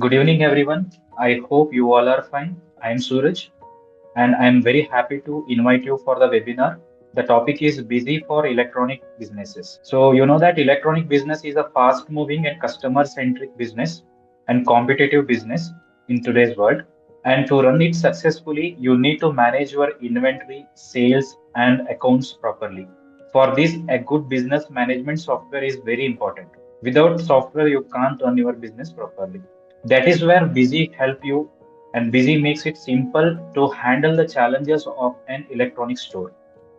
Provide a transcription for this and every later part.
Good evening, everyone. I hope you all are fine. I am Suraj, and I am very happy to invite you for the webinar. The topic is busy for electronic businesses. So, you know that electronic business is a fast moving and customer centric business and competitive business in today's world. And to run it successfully, you need to manage your inventory, sales, and accounts properly. For this, a good business management software is very important. Without software, you can't run your business properly. That is where Busy help you, and Busy makes it simple to handle the challenges of an electronic store.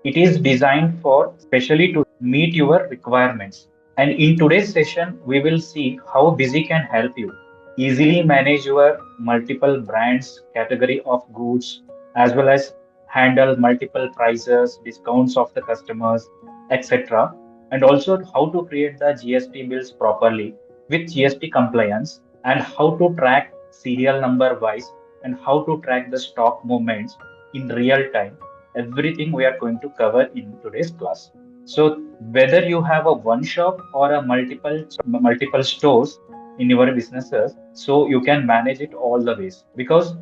It is designed for specially to meet your requirements. And in today's session, we will see how Busy can help you easily manage your multiple brands, category of goods, as well as handle multiple prices, discounts of the customers, etc. And also how to create the GST bills properly with GST compliance, and how to track serial number wise, and how to track the stock movements in real time. Everything we are going to cover in today's class. So whether you have a one shop or a multiple stores in your businesses, so you can manage it all the ways, because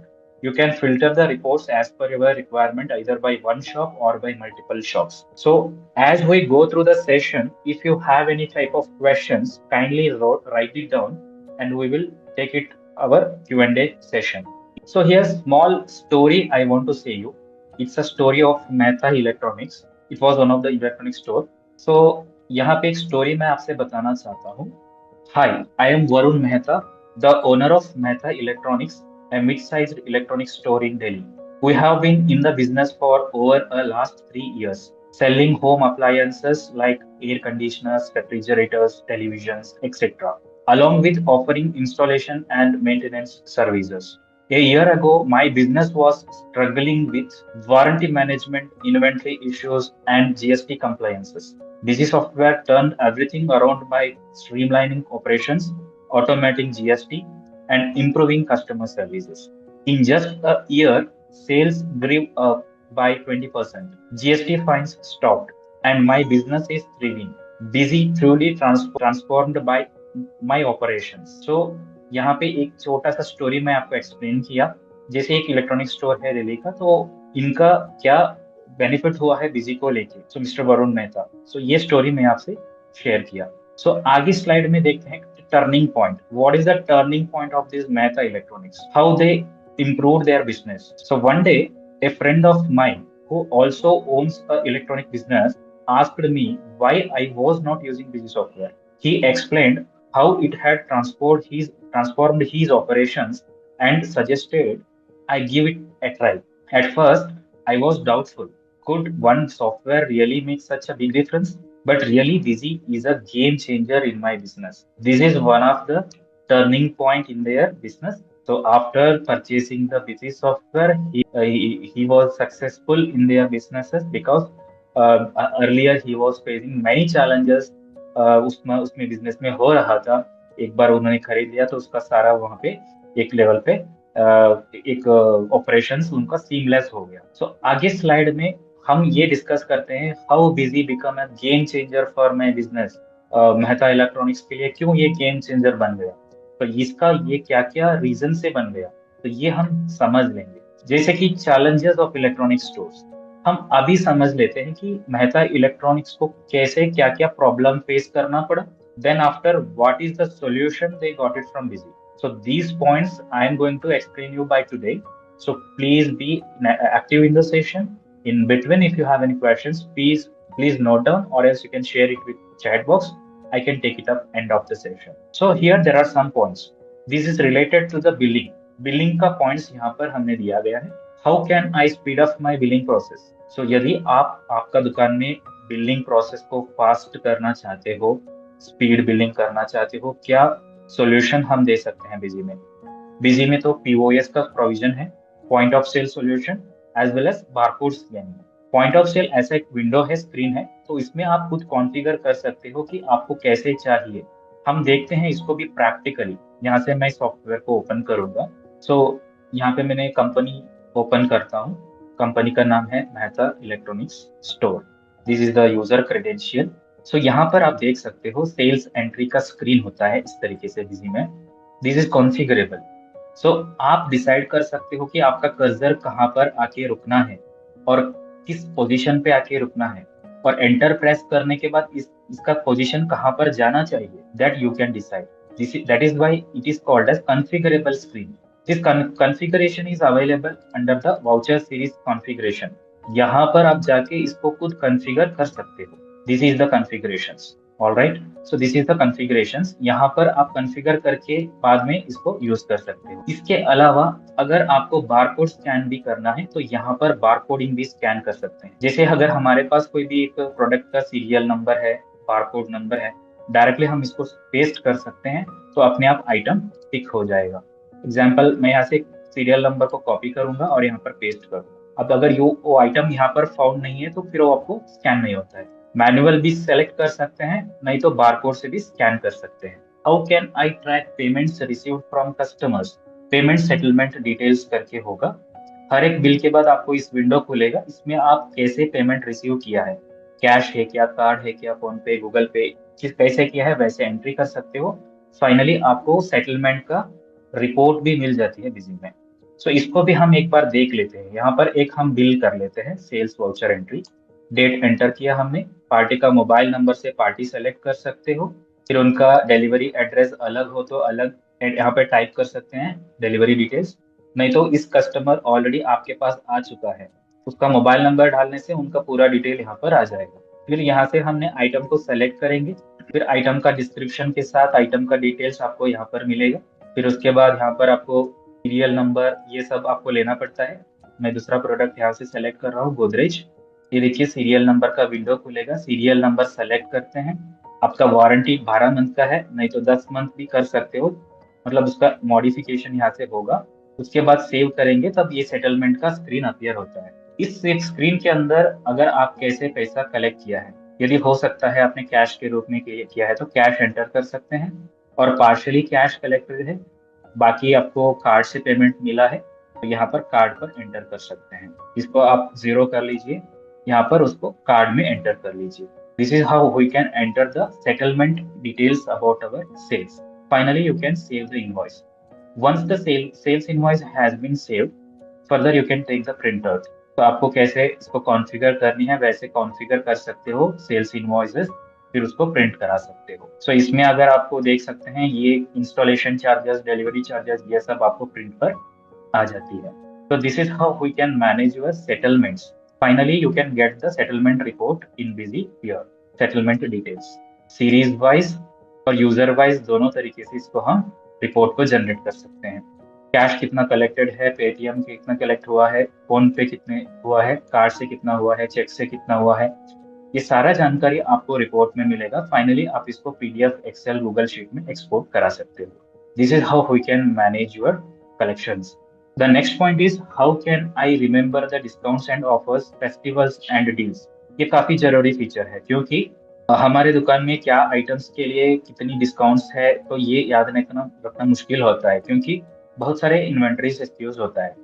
you can filter the reports as per your requirement either by one shop or by multiple shops. So as we go through the session, if you have any type of questions, kindly write it down, and we will take it our Q&A session. So here's small story I want to say you. It's a story of Mehta Electronics. It was one of the electronic store. So यहाँ पे एक story मैं आपसे बताना चाहता हूँ. Hi, I am Varun Mehta, the owner of Mehta Electronics, a mid-sized electronics store in Delhi. We have been in the business for over the last 3 years, selling home appliances like air conditioners, refrigerators, televisions, etc., along with offering installation and maintenance services. A year ago, my business was struggling with warranty management, inventory issues, and GST compliances. Busy Software turned everything around by streamlining operations, automating GST, and improving customer services. In just a year, sales grew up by 20%. GST fines stopped, and my business is thriving. Busy truly transformed by my operations. So यहाँ पे एक छोटा सा story मैं आपको explain किया. जैसे एक इलेक्ट्रॉनिक स्टोर है दिल्ली का, तो इनका क्या बेनिफिट हुआ है बिजी को लेके, सो मिस्टर वरुण मेहता, सो ये स्टोरी मैं आपसे शेयर किया. सो आगे स्लाइड में देखते हैं turning point. What is the turning point of this Mehta electronics, how they improved their business. So one day, a friend of mine who also owns a electronic business asked me why I was not using Busy Software. He explained how it had transformed his operations and suggested I give it a try. At first, I was doubtful. Could one software really make such a big difference? But really, Busy is a game changer in my business. This is one of the turning point in their business. So after purchasing the Busy software, he was successful in their businesses because earlier he was facing many challenges. उसमें उसमें business में हो रहा था. एक बार उन्होंने खरीद लिया तो उसका सारा वहाँ पे एक लेवल पे एक ऑपरेशंस उनका सीमलेस हो गया. सो आगे स्लाइड में हम ये डिस्कस करते हैं how busy become a game changer for my business. Mehta electronics के लिए क्यों ये गेम चेंजर बन गया, तो इसका ये क्या क्या रीजन से बन गया, तो ये हम समझ लेंगे. जैसे कि चैलेंजेस ऑफ इलेक्ट्रॉनिक स्टोर्स, हम अभी समझ लेते हैं कि मेहता इलेक्ट्रॉनिक्स को कैसे क्या क्या प्रॉब्लम फेस करना पड़ा. Then after what is the solution they got it from Busy. So these points I am going to explain you by today. So please be active in the session. In between, if you have any questions, please note down, or else you can share it with chat box. I can take it up end of the session. So here there are some points. This is related to the billing. Billing का points यहाँ पर हमने दिया गया है. How can I speed up my billing process? So यदि आप आपका दुकान में बिलिंग प्रोसेस को फास्ट करना चाहते हो, स्पीड बिलिंग करना चाहते हो, क्या सॉल्यूशन हम दे सकते हैं बिजी में. बिजी में तो पीओएस का प्रोविजन है, point of sale solution, as well as barcode scanning. Point of sale ऐसा एक विंडो है, स्क्रीन है, तो इसमें आप खुद कॉन्फ़िगर कर सकते हो कि आपको कैसे चाहिए. हम देखते हैं इसको भी प्रैक्टिकली. यहाँ से मैं सॉफ्टवेयर को ओपन करूंगा. सो यहाँ पे मैंने कंपनी ओपन करता हूँ. कंपनी का नाम है Mehta electronics store. This is the user credential. So यहाँ पर आप देख सकते हो सेल्स एंट्री का स्क्रीन होता है इस तरीके से बिजी में. This is configurable. सो आप डिसाइड कर सकते हो कि आपका कर्सर कहाँ पर आके रुकना है और किस पोजीशन पे आके रुकना है, और एंटर प्रेस करने के बाद इसका पोजीशन कहाँ पर जाना चाहिए, that you can decide. This that is why it is called as configurable screen. This configuration is available under the voucher series configuration. यहाँ पर आप जाके इसको खुद कॉन्फ़िगर कर सकते हो। This is the configurations. Alright, so this is the configurations. यहाँ पर आप कॉन्फ़िगर करके बाद में इसको यूज कर सकते हो। इसके अलावा अगर आपको बारकोड स्कैन भी करना है तो यहाँ पर बारकोडिंग भी स्कैन कर सकते हैं। जैसे अगर हमारे पास कोई भी एक प्रोडक्ट का सीरियल नंबर है, बारकोड नंबर है, डायरेक्टली हम इसको पेस्ट कर सकते हैं तो अपने आप आइटम टिक हो जाएगा। एग्जाम्पल, मैं यहाँ से सीरियल नंबर को कॉपी करूंगा और यहाँ पर पेस्ट करूंगा। अब अगर वो आइटम यहाँ पर फाउंड नहीं है तो फिर वो आपको स्कैन नहीं होता है। मैनुअल भी सेलेक्ट कर सकते हैं, नहीं तो बारकोड से भी स्कैन कर सकते हैं। How can I track payments received from customers? Payment settlement details करके होगा। हर एक बिल के बाद आपको इस विंडो खुलेगा, इसमें आप कैसे पेमेंट रिसीव किया है, कैश है क्या, कार्ड है क्या, फोन पे, गूगल पे, किस कैसे किया है वैसे एंट्री कर सकते हो। फाइनली आपको सेटलमेंट का रिपोर्ट भी मिल जाती है बिजी में। सो इसको भी हम एक बार देख लेते हैं। यहाँ पर एक हम बिल कर लेते हैं, sales voucher entry. Date enter किया हमने, पार्टी का मोबाइल नंबर से पार्टी सेलेक्ट कर सकते हो, फिर उनका डिलीवरी एड्रेस अलग हो तो अलग यहाँ पे टाइप कर सकते हैं डिलीवरी डिटेल्स, नहीं तो इस कस्टमर ऑलरेडी आपके पास आ चुका है, उसका मोबाइल नंबर डालने से उनका पूरा डिटेल यहाँ पर आ जाएगा। फिर यहाँ से हमने आइटम को सेलेक्ट करेंगे, फिर आइटम का डिस्क्रिप्शन के साथ आइटम का डिटेल्स आपको यहाँ पर मिलेगा। फिर उसके बाद यहाँ पर आपको सीरियल नंबर ये सब आपको लेना पड़ता है। मैं दूसरा प्रोडक्ट यहाँ से सेलेक्ट कर रहा हूँ, गोदरेज। ये देखिए सीरियल नंबर का विंडो खुलेगा, सीरियल नंबर सेलेक्ट करते हैं। आपका वारंटी 12 मंथ का है, नहीं तो 10 मंथ भी कर सकते हो, मतलब उसका मॉडिफिकेशन यहाँ से होगा। उसके बाद सेव करेंगे तब ये सेटलमेंट का स्क्रीन अपीयर होता है। इस एक स्क्रीन के अंदर अगर आप कैसे पैसा कलेक्ट किया है, यदि हो सकता है आपने कैश के रूप में किया है तो कैश एंटर कर सकते हैं, और पार्शली कैश कलेक्टेड है, बाकी आपको कार्ड से पेमेंट मिला है तो यहाँ पर कार्ड पर एंटर कर सकते हैं। इसको आप जीरो कर लीजिए, यहाँ पर उसको कार्ड में एंटर कर लीजिए। This is how we can enter the settlement details about our sales. Finally you can save the invoice. once the sales invoice has been saved, further you can take the printer। तो आपको कैसे इसको configure करनी है वैसे configure कर सकते हो सेल्स इनवॉइसेस, फिर उसको प्रिंट करा सकते हो। सो इसमें अगर आपको देख सकते हैं ये इंस्टॉलेशन चार्जेस, डिलीवरी चार्जेस, ये सब आपको प्रिंट पर आ जाती है। So this is how we can manage your settlements. Finally, you can get the settlement report in Busy here. Settlement details. Series wise और यूजर वाइज दोनों तरीके से इसको हम रिपोर्ट को जनरेट कर सकते हैं। कैश कितना कलेक्टेड है, पेटीएम कितना कलेक्ट हुआ है, फोन पे कितने हुआ है, कार्ड से कितना हुआ है, चेक से कितना हुआ है, ये सारा जानकारी आपको रिपोर्ट में मिलेगा। फाइनली आप इसको पीडीएफ, एक्सेल, गूगल शीट में एक्सपोर्ट करा सकते हो। This is how we can manage your collections. The next point is how can I remember the discounts and offers, festivals and deals। ये काफी जरूरी फीचर है क्योंकि हमारे दुकान में क्या आइटम्स के लिए कितनी डिस्काउंट्स है तो ये याद रखना मुश्किल होता है, क्योंकि बहुत सारे इन्वेंटरीज एक्सक्यूज होता है।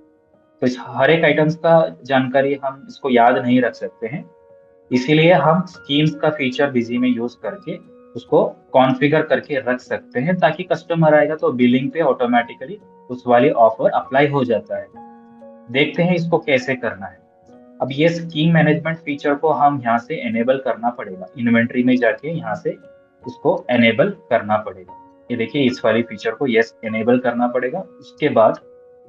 तो इस हर एक आइटम्स का जानकारी हम इसको याद नहीं रख सकते हैं, इसीलिए हम स्कीम्स का फीचर बिजी में यूज करके उसको कॉन्फ़िगर करके रख सकते हैं, ताकि कस्टमर आएगा तो बिलिंग पे ऑटोमेटिकली उस वाली ऑफर अप्लाई हो जाता है। देखते हैं इसको कैसे करना है। अब ये स्कीम मैनेजमेंट फीचर को हम यहाँ से एनेबल करना पड़ेगा, इन्वेंट्री में जाके यहाँ से उसको एनेबल करना पड़ेगा। ये देखिए इस वाली फीचर को यस एनेबल करना पड़ेगा। उसके बाद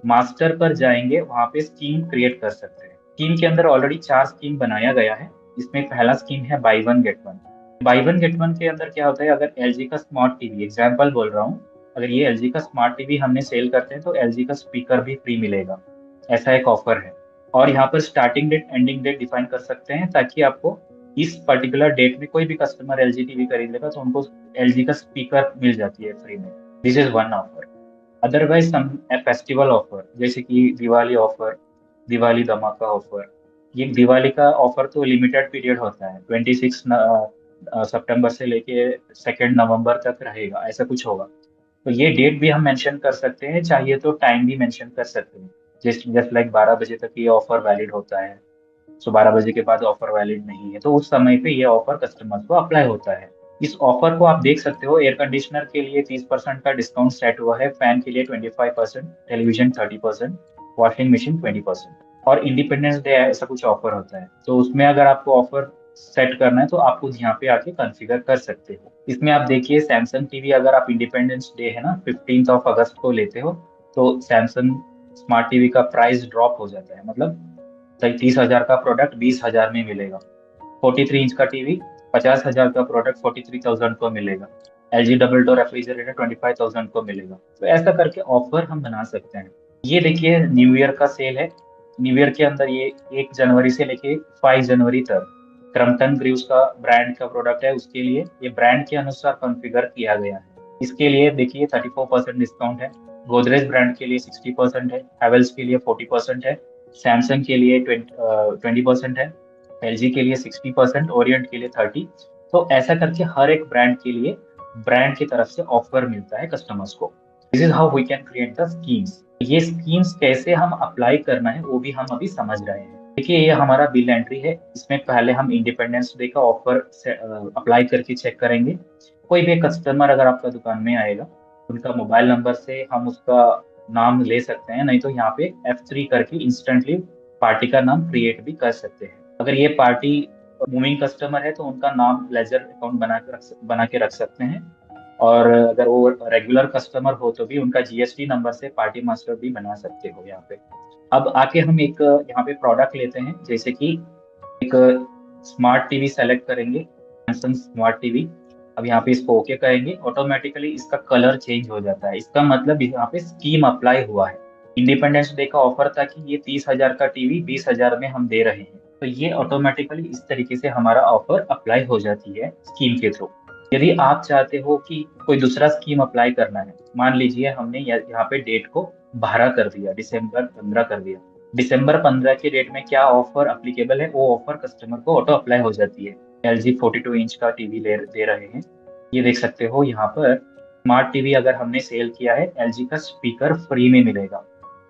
मास्टर पर जाएंगे, वहां पे स्कीम क्रिएट कर सकते हैं। स्कीम के अंदर ऑलरेडी 4 स्कीम बनाया गया है। इसमें पहला स्कीम है by one get one. By one get one के अंदर क्या होता है, अगर एलजी का स्मार्ट टीवी, एग्जाम्पल बोल रहा हूँ, अगर ये एलजी का स्मार्ट टीवी हमने सेल करते हैं तो एलजी का स्पीकर भी फ्री मिलेगा, ऐसा एक ऑफर है। और यहाँ पर starting date, ending date define कर सकते हैं, ताकि आपको इस पर्टिकुलर डेट में कोई भी कस्टमर एलजी टीवी खरीद लेगा तो उनको एलजी का स्पीकर मिल जाती है फ्री में। This is one offer. Otherwise some festival offer, जैसे कि दिवाली ऑफर, दिवाली धमाका ऑफर। ये दिवाली का ऑफर तो लिमिटेड पीरियड होता है, 26 सितंबर से लेके 2 नवंबर तक रहेगा, ऐसा कुछ होगा। तो ये डेट भी हम मेंशन कर सकते हैं, चाहिए तो टाइम भी मेंशन कर सकते हैं। जस्ट लाइक 12 बजे तक ये ऑफर वैलिड होता है, सो 12 बजे के बाद ऑफर वैलिड नहीं है, तो उस समय पे ये ऑफर कस्टमर को अप्लाई होता है। इस ऑफर को आप देख सकते हो, एयर कंडीशनर के लिए 30% का डिस्काउंट सेट हुआ है, फैन के लिए 25%, टेलीविजन 30%, वॉशिंग मशीन 20%, और इंडिपेंडेंस डे ऐसा कुछ ऑफर होता है। तो उसमें अगर आपको ऑफर सेट करना है तो आप खुद यहाँ पे आके कॉन्फ़िगर कर सकते हो। इसमें आप देखिए सैमसंग टीवी, अगर आप इंडिपेंडेंस डे है ना 15 अगस्त को लेते हो, तो सैमसंग स्मार्ट टीवी का प्राइस ड्रॉप हो जाता है, मतलब 30,000 का प्रोडक्ट 20,000 में मिलेगा। 43 इंच का टीवी 50,000 का प्रोडक्ट 43,000 को मिलेगा। LG डबल डोर रेफ्रिजरेटर 25,000 को मिलेगा। तो ऐसा करके ऑफर हम बना सकते हैं। ये देखिए न्यू ईयर का सेल है। न्यू ईयर के अंदर ये 1 जनवरी से लेके 5 जनवरी तक क्रम्पटन ग्रीव्स का ब्रांड का प्रोडक्ट है, उसके लिए ये ब्रांड के अनुसार कॉन्फ़िगर किया गया है। इसके लिए देखिए 34% डिस्काउंट है। गोदरेज ब्रांड के लिए 60% है, हैवेल्स के लिए 40% है, सैमसंग के लिए 20% है, LG के लिए 60%, ओरिएंट के लिए 30। तो ऐसा करके हर एक ब्रांड के लिए ब्रांड की तरफ से ऑफर मिलता है कस्टमर्स को। This is how we can create the schemes. ये स्कीम्स कैसे हम अप्लाई करना है वो भी हम अभी समझ रहे हैं। देखिए ये हमारा बिल एंट्री है। इसमें पहले हम इंडिपेंडेंस डे का ऑफर अप्लाई करके चेक करेंगे। कोई भी कस्टमर अगर आपका दुकान में आएगा, उनका मोबाइल नंबर से हम उसका नाम ले सकते हैं, नहीं तो यहाँ पे F3 करके इंस्टेंटली पार्टी का नाम क्रिएट भी कर सकते हैं। अगर ये पार्टी मूविंग कस्टमर है तो उनका नाम लेजर अकाउंट बना के रख सकते हैं। और अगर वो रेगुलर कस्टमर हो तो भी उनका GST नंबर से पार्टी मास्टर भी बना सकते हो यहाँ पे। अब आके हम एक यहाँ पे प्रोडक्ट लेते हैं, जैसे कि एक स्मार्ट टीवी सेलेक्ट करेंगे, सैमसंग स्मार्ट टीवी। अब यहाँ पे इसको ओके करेंगे, ऑटोमेटिकली इसका कलर चेंज हो जाता है। इसका मतलब यहाँ पे स्कीम अप्लाई हुआ है। इंडिपेंडेंस डे का ऑफर था कि ये 30,000 का टीवी 20,000 में हम दे रहे हैं, तो ये ऑटोमेटिकली इस तरीके से हमारा ऑफर अप्लाई हो जाती है स्कीम के थ्रू। यदि आप चाहते हो कि कोई दूसरा स्कीम अप्लाई करना है, मान लीजिए हमने यहाँ पे डेट को 12 कर दिया, दिसंबर 15 कर दिया, दिसंबर 15 के डेट में क्या ऑफर अप्लीकेबल है वो ऑफर कस्टमर को ऑटो अप्लाई हो जाती है। LG 42 इंच का टीवी दे रहे हैं, ये देख सकते हो यहाँ पर। स्मार्ट टीवी अगर हमने सेल किया है, LG का स्पीकर फ्री में मिलेगा।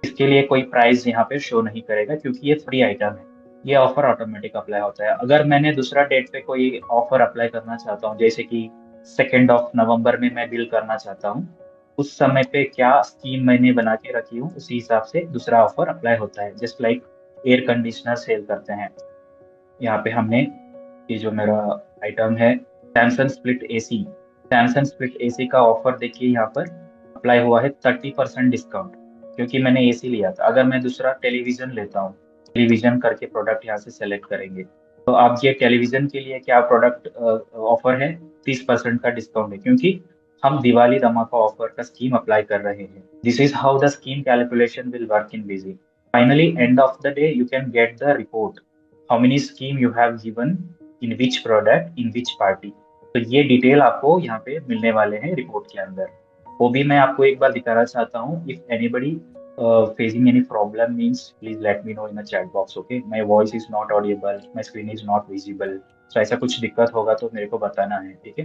इसके लिए कोई प्राइस यहाँ पे शो नहीं करेगा क्योंकि ये फ्री आइटम है। ये ऑफर ऑटोमेटिक अप्लाई होता है। अगर मैंने दूसरा डेट पे कोई ऑफर अप्लाई करना चाहता हूँ, जैसे कि 2 नवंबर में मैं बिल करना चाहता हूँ, उस समय पे क्या स्कीम मैंने बना के रखी हूँ उसी हिसाब से दूसरा ऑफर अप्लाई होता है। Just like air conditioner sale करते हैं, यहाँ पे हमने ये जो मेरा आइटम है Samsung split AC, Samsung split AC का ऑफर देखिए यहाँ पर अप्लाई हुआ है 30% डिस्काउंट, क्योंकि मैंने एसी लिया था। अगर मैं दूसरा टेलीविजन लेता हूँ, टेलीविजन करके प्रोडक्ट यहाँ से सेलेक्ट करेंगे, तो आप ये टेलीविजन के लिए क्या प्रोडक्ट ऑफर है, 30% का डिस्काउंट है, क्योंकि हम दिवाली धमाका ऑफर का स्कीम अप्लाई कर रहे हैं। This is how the scheme calculation will work in busy. Finally end of the day you can get the report how many scheme you have given in which product in which party. तो ये detail आपको यहाँ पे मिलने वाले हैं report के अंदर। वो भी मैं आपको एक बार दिखाना चाहता हूँ। If anybody facing any problem means please let me know in the chat box, okay? My voice is not audible, my screen is not visible, so ऐसा कुछ दिक्कत होगा तो मेरे को बताना है, ठीक है?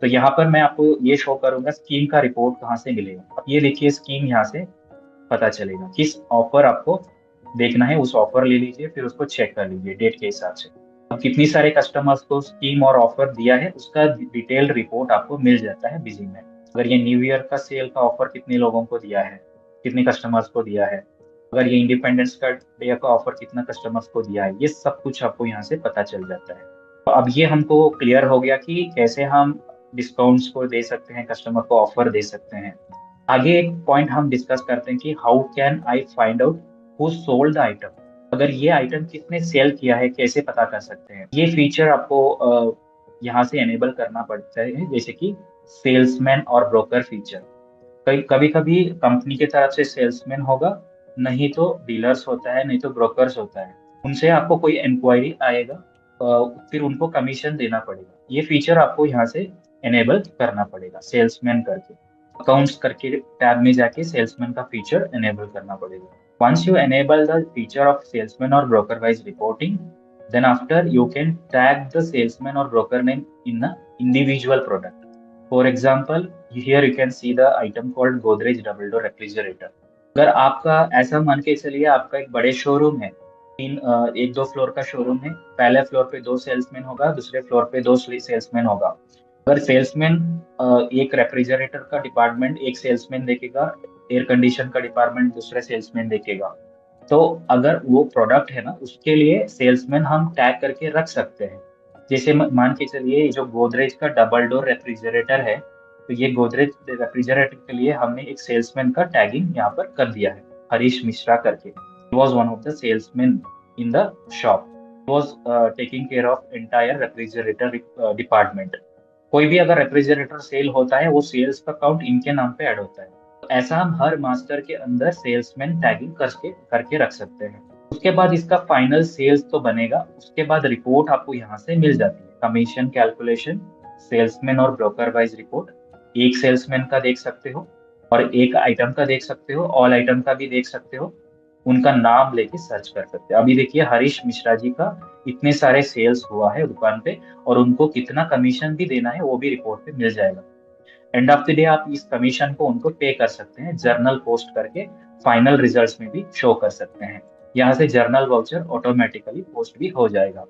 तो यहाँ पर मैं आपको ये शो करूंगा स्कीम का रिपोर्ट कहाँ से मिलेगा। अब ये देखिए स्कीम यहाँ से पता चलेगा, किस ऑफर आपको देखना है उस ऑफर ले लीजिए, फिर उसको चेक कर लीजिए डेट के हिसाब से। अब कितनी सारे कस्टमर्स को स्कीम और ऑफर दिया है उसका डिटेल रिपोर्ट आपको मिल जाता है बिजी में। अगर ये न्यू ईयर का सेल का ऑफर कितने लोगों को दिया है, कितने कस्टमर्स को दिया है, अगर ये इंडिपेंडेंस का डे का ऑफर कितना कस्टमर्स को दिया है, ये सब कुछ आपको यहाँ से पता चल जाता है। तो अब ये हमको क्लियर हो गया कि कैसे हम डिस्काउंट्स को दे सकते हैं, कस्टमर को ऑफर दे सकते हैं। आगे एक पॉइंट हम डिस्कस करते हैं कि how can I find out who sold the item. अगर ये आइटम किसने सेल किया है कैसे पता कर सकते हैं। ये फीचर आपको यहाँ से एनेबल करना पड़ता है, जैसे कि सेल्समैन और ब्रोकर फीचर। कभी कभी कंपनी की तरफ से सेल्समैन होगा, नहीं तो डीलर्स होता है, नहीं तो ब्रोकर्स होता है, उनसे आपको कोई इंक्वायरी आएगा, फिर उनको कमीशन देना पड़ेगा। ये फीचर आपको यहाँ से एनेबल करना पड़ेगा सेल्समैन करके। अकाउंट्स करके टैब में जाके सेल्समैन का फीचर एनेबल करना पड़ेगा। Once you enable the feature of salesman और broker wise reporting, then after you can tag the salesman or broker name in a individual product. For example, here you can see the item called Godrej double door refrigerator. अगर आपका ऐसा मान के चलिए आपका एक बड़े शोरूम है, 1-2 फ्लोर का शोरूम है, पहले फ्लोर पे 2 सेल्समैन होगा, दूसरे फ्लोर पे 2 सेल्समैन होगा। अगर सेल्समैन एक रेफ्रिजरेटर का डिपार्टमेंट एक सेल्समैन देखेगा, एयर कंडीशन का डिपार्टमेंट दूसरे सेल्समैन देखेगा, तो अगर वो प्रोडक्ट है ना उसके लिए सेल्समैन हम टैग करके रख सकते हैं। जैसे मान के चलिए जो गोदरेज का डबल डोर रेफ्रिजरेटर है, तो ये गोदरेज रेफ्रिजरेटर के लिए हमने एक सेल्समैन का टैगिंग यहाँ पर कर दिया है, हरीश मिश्रा करके। Was one of the salesman in the shop, was taking care of entire refrigerator department. कोई भी अगर रेफ्रिजरेटर सेल होता है वो सेल्स का काउंट इनके नाम पे ऐड होता है। तो ऐसा हम हर मास्टर के अंदर सेल्समैन टैगिंग करके करके रख सकते हैं। उसके बाद इसका फाइनल सेल्स तो बनेगा, उसके बाद रिपोर्ट आपको यहाँ से मिल जाती है, कमीशन कैलकुलेशन, सेल्समैन और ब्रोकर वाइज रिपोर्ट। एक सेल्समैन का देख सकते हो और एक आइटम का देख सकते हो, ऑल आइटम का भी देख सकते हो, उनका नाम लेके सर्च कर सकते हो। अभी देखिए हरीश मिश्रा जी का इतने सारे सेल्स हुआ है दुकान पे, और उनको कितना कमीशन भी देना है वो भी रिपोर्ट पे मिल जाएगा। एंड ऑफ द डे आप इस कमीशन को उनको पे कर सकते हैं, जर्नल पोस्ट करके फाइनल रिजल्ट्स में भी शो कर सकते हैं। यहाँ से जर्नल वाउचर ऑटोमेटिकली पोस्ट भी हो जाएगा।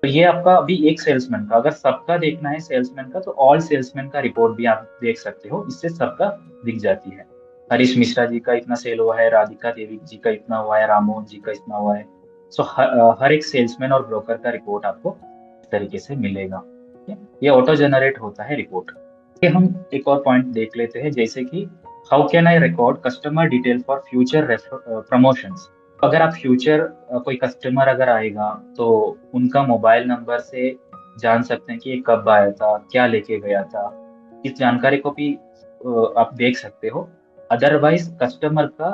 तो ये आपका अभी एक सेल्समैन का, अगर सबका देखना है सेल्समैन का, तो ऑल सेल्समैन का रिपोर्ट भी आप देख सकते हो, इससे सबका दिख जाती है। हरीश मिश्रा जी का इतना सेल हुआ है, राधिका देवी जी का इतना हुआ है, राममोहन जी का इतना हुआ है। सो हर एक सेल्समैन और ब्रोकर का रिपोर्ट आपको इस तरीके से मिलेगा। ठीक है? ये ऑटो जनरेट होता है रिपोर्ट। ये हम एक और पॉइंट देख लेते हैं, जैसे कि how can I record customer detail for future promotions. अगर आप फ्यूचर कोई कस्टमर अगर आएगा तो उनका मोबाइल नंबर से जान सकते हैं कि ये कब आया था, क्या लेके गया था। इस जानकारी को भी आप देख सकते हो। अदरवाइज कस्टमर का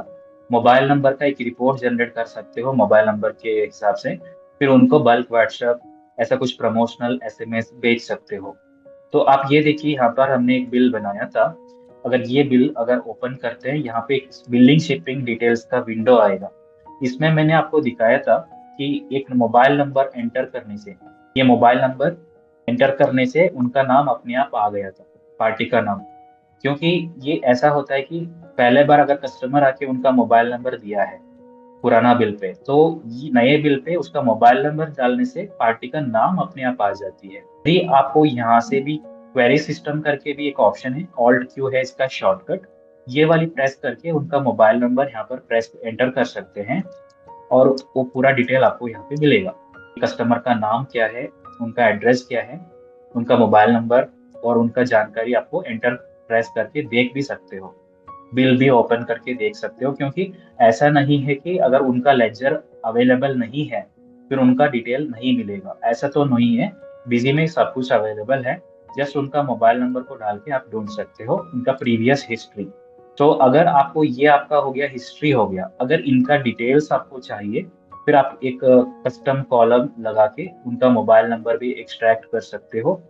मोबाइल नंबर का एक रिपोर्ट जनरेट कर सकते हो मोबाइल नंबर के हिसाब से, फिर उनको बल्क व्हाट्सएप ऐसा कुछ प्रमोशनल एसएमएस भेज सकते हो। तो आप ये देखिए यहाँ पर हमने एक बिल बनाया था। अगर ये बिल अगर ओपन करते हैं, यहाँ पे बिल्डिंग शिपिंग डिटेल्स का विंडो आएगा। इसमें मैंने आपको दिखाया था कि एक मोबाइल नंबर एंटर करने से, ये मोबाइल नंबर एंटर करने से उनका नाम अपने आप आ गया था, पार्टी का नाम। क्योंकि ये ऐसा होता है कि पहले बार अगर कस्टमर आके उनका मोबाइल नंबर दिया है पुराना बिल पे, तो ये नए बिल पे उसका मोबाइल नंबर डालने से पार्टी का नाम अपने आप आ जाती है। यदि आपको यहाँ से भी क्वेरी सिस्टम करके भी एक ऑप्शन है, ऑल्ट क्यू है इसका शॉर्टकट, ये वाली प्रेस करके उनका मोबाइल नंबर यहाँ पर प्रेस एंटर कर सकते हैं, और वो पूरा डिटेल आपको यहाँ पे मिलेगा। कस्टमर का नाम क्या है, उनका एड्रेस क्या है, उनका मोबाइल नंबर और उनका जानकारी आपको एंटर प्रेस करके देख भी सकते हो। बिल भी ओपन करके देख सकते हो, क्योंकि ऐसा नहीं है कि अगर उनका लेजर अवेलेबल नहीं है फिर उनका डिटेल नहीं मिलेगा, ऐसा तो नहीं है। बिजी में सब कुछ अवेलेबल है, जस्ट उनका मोबाइल नंबर को डाल के आप ढूंढ सकते हो उनका प्रीवियस हिस्ट्री। तो अगर आपको ये आपका हो गया हिस्ट्री हो गया, अगर इनका डिटेल्स आपको चाहिए फिर आप एक कस्टम कॉलम लगा के उनका मोबाइल नंबर भी एक्सट्रैक्ट कर सकते हो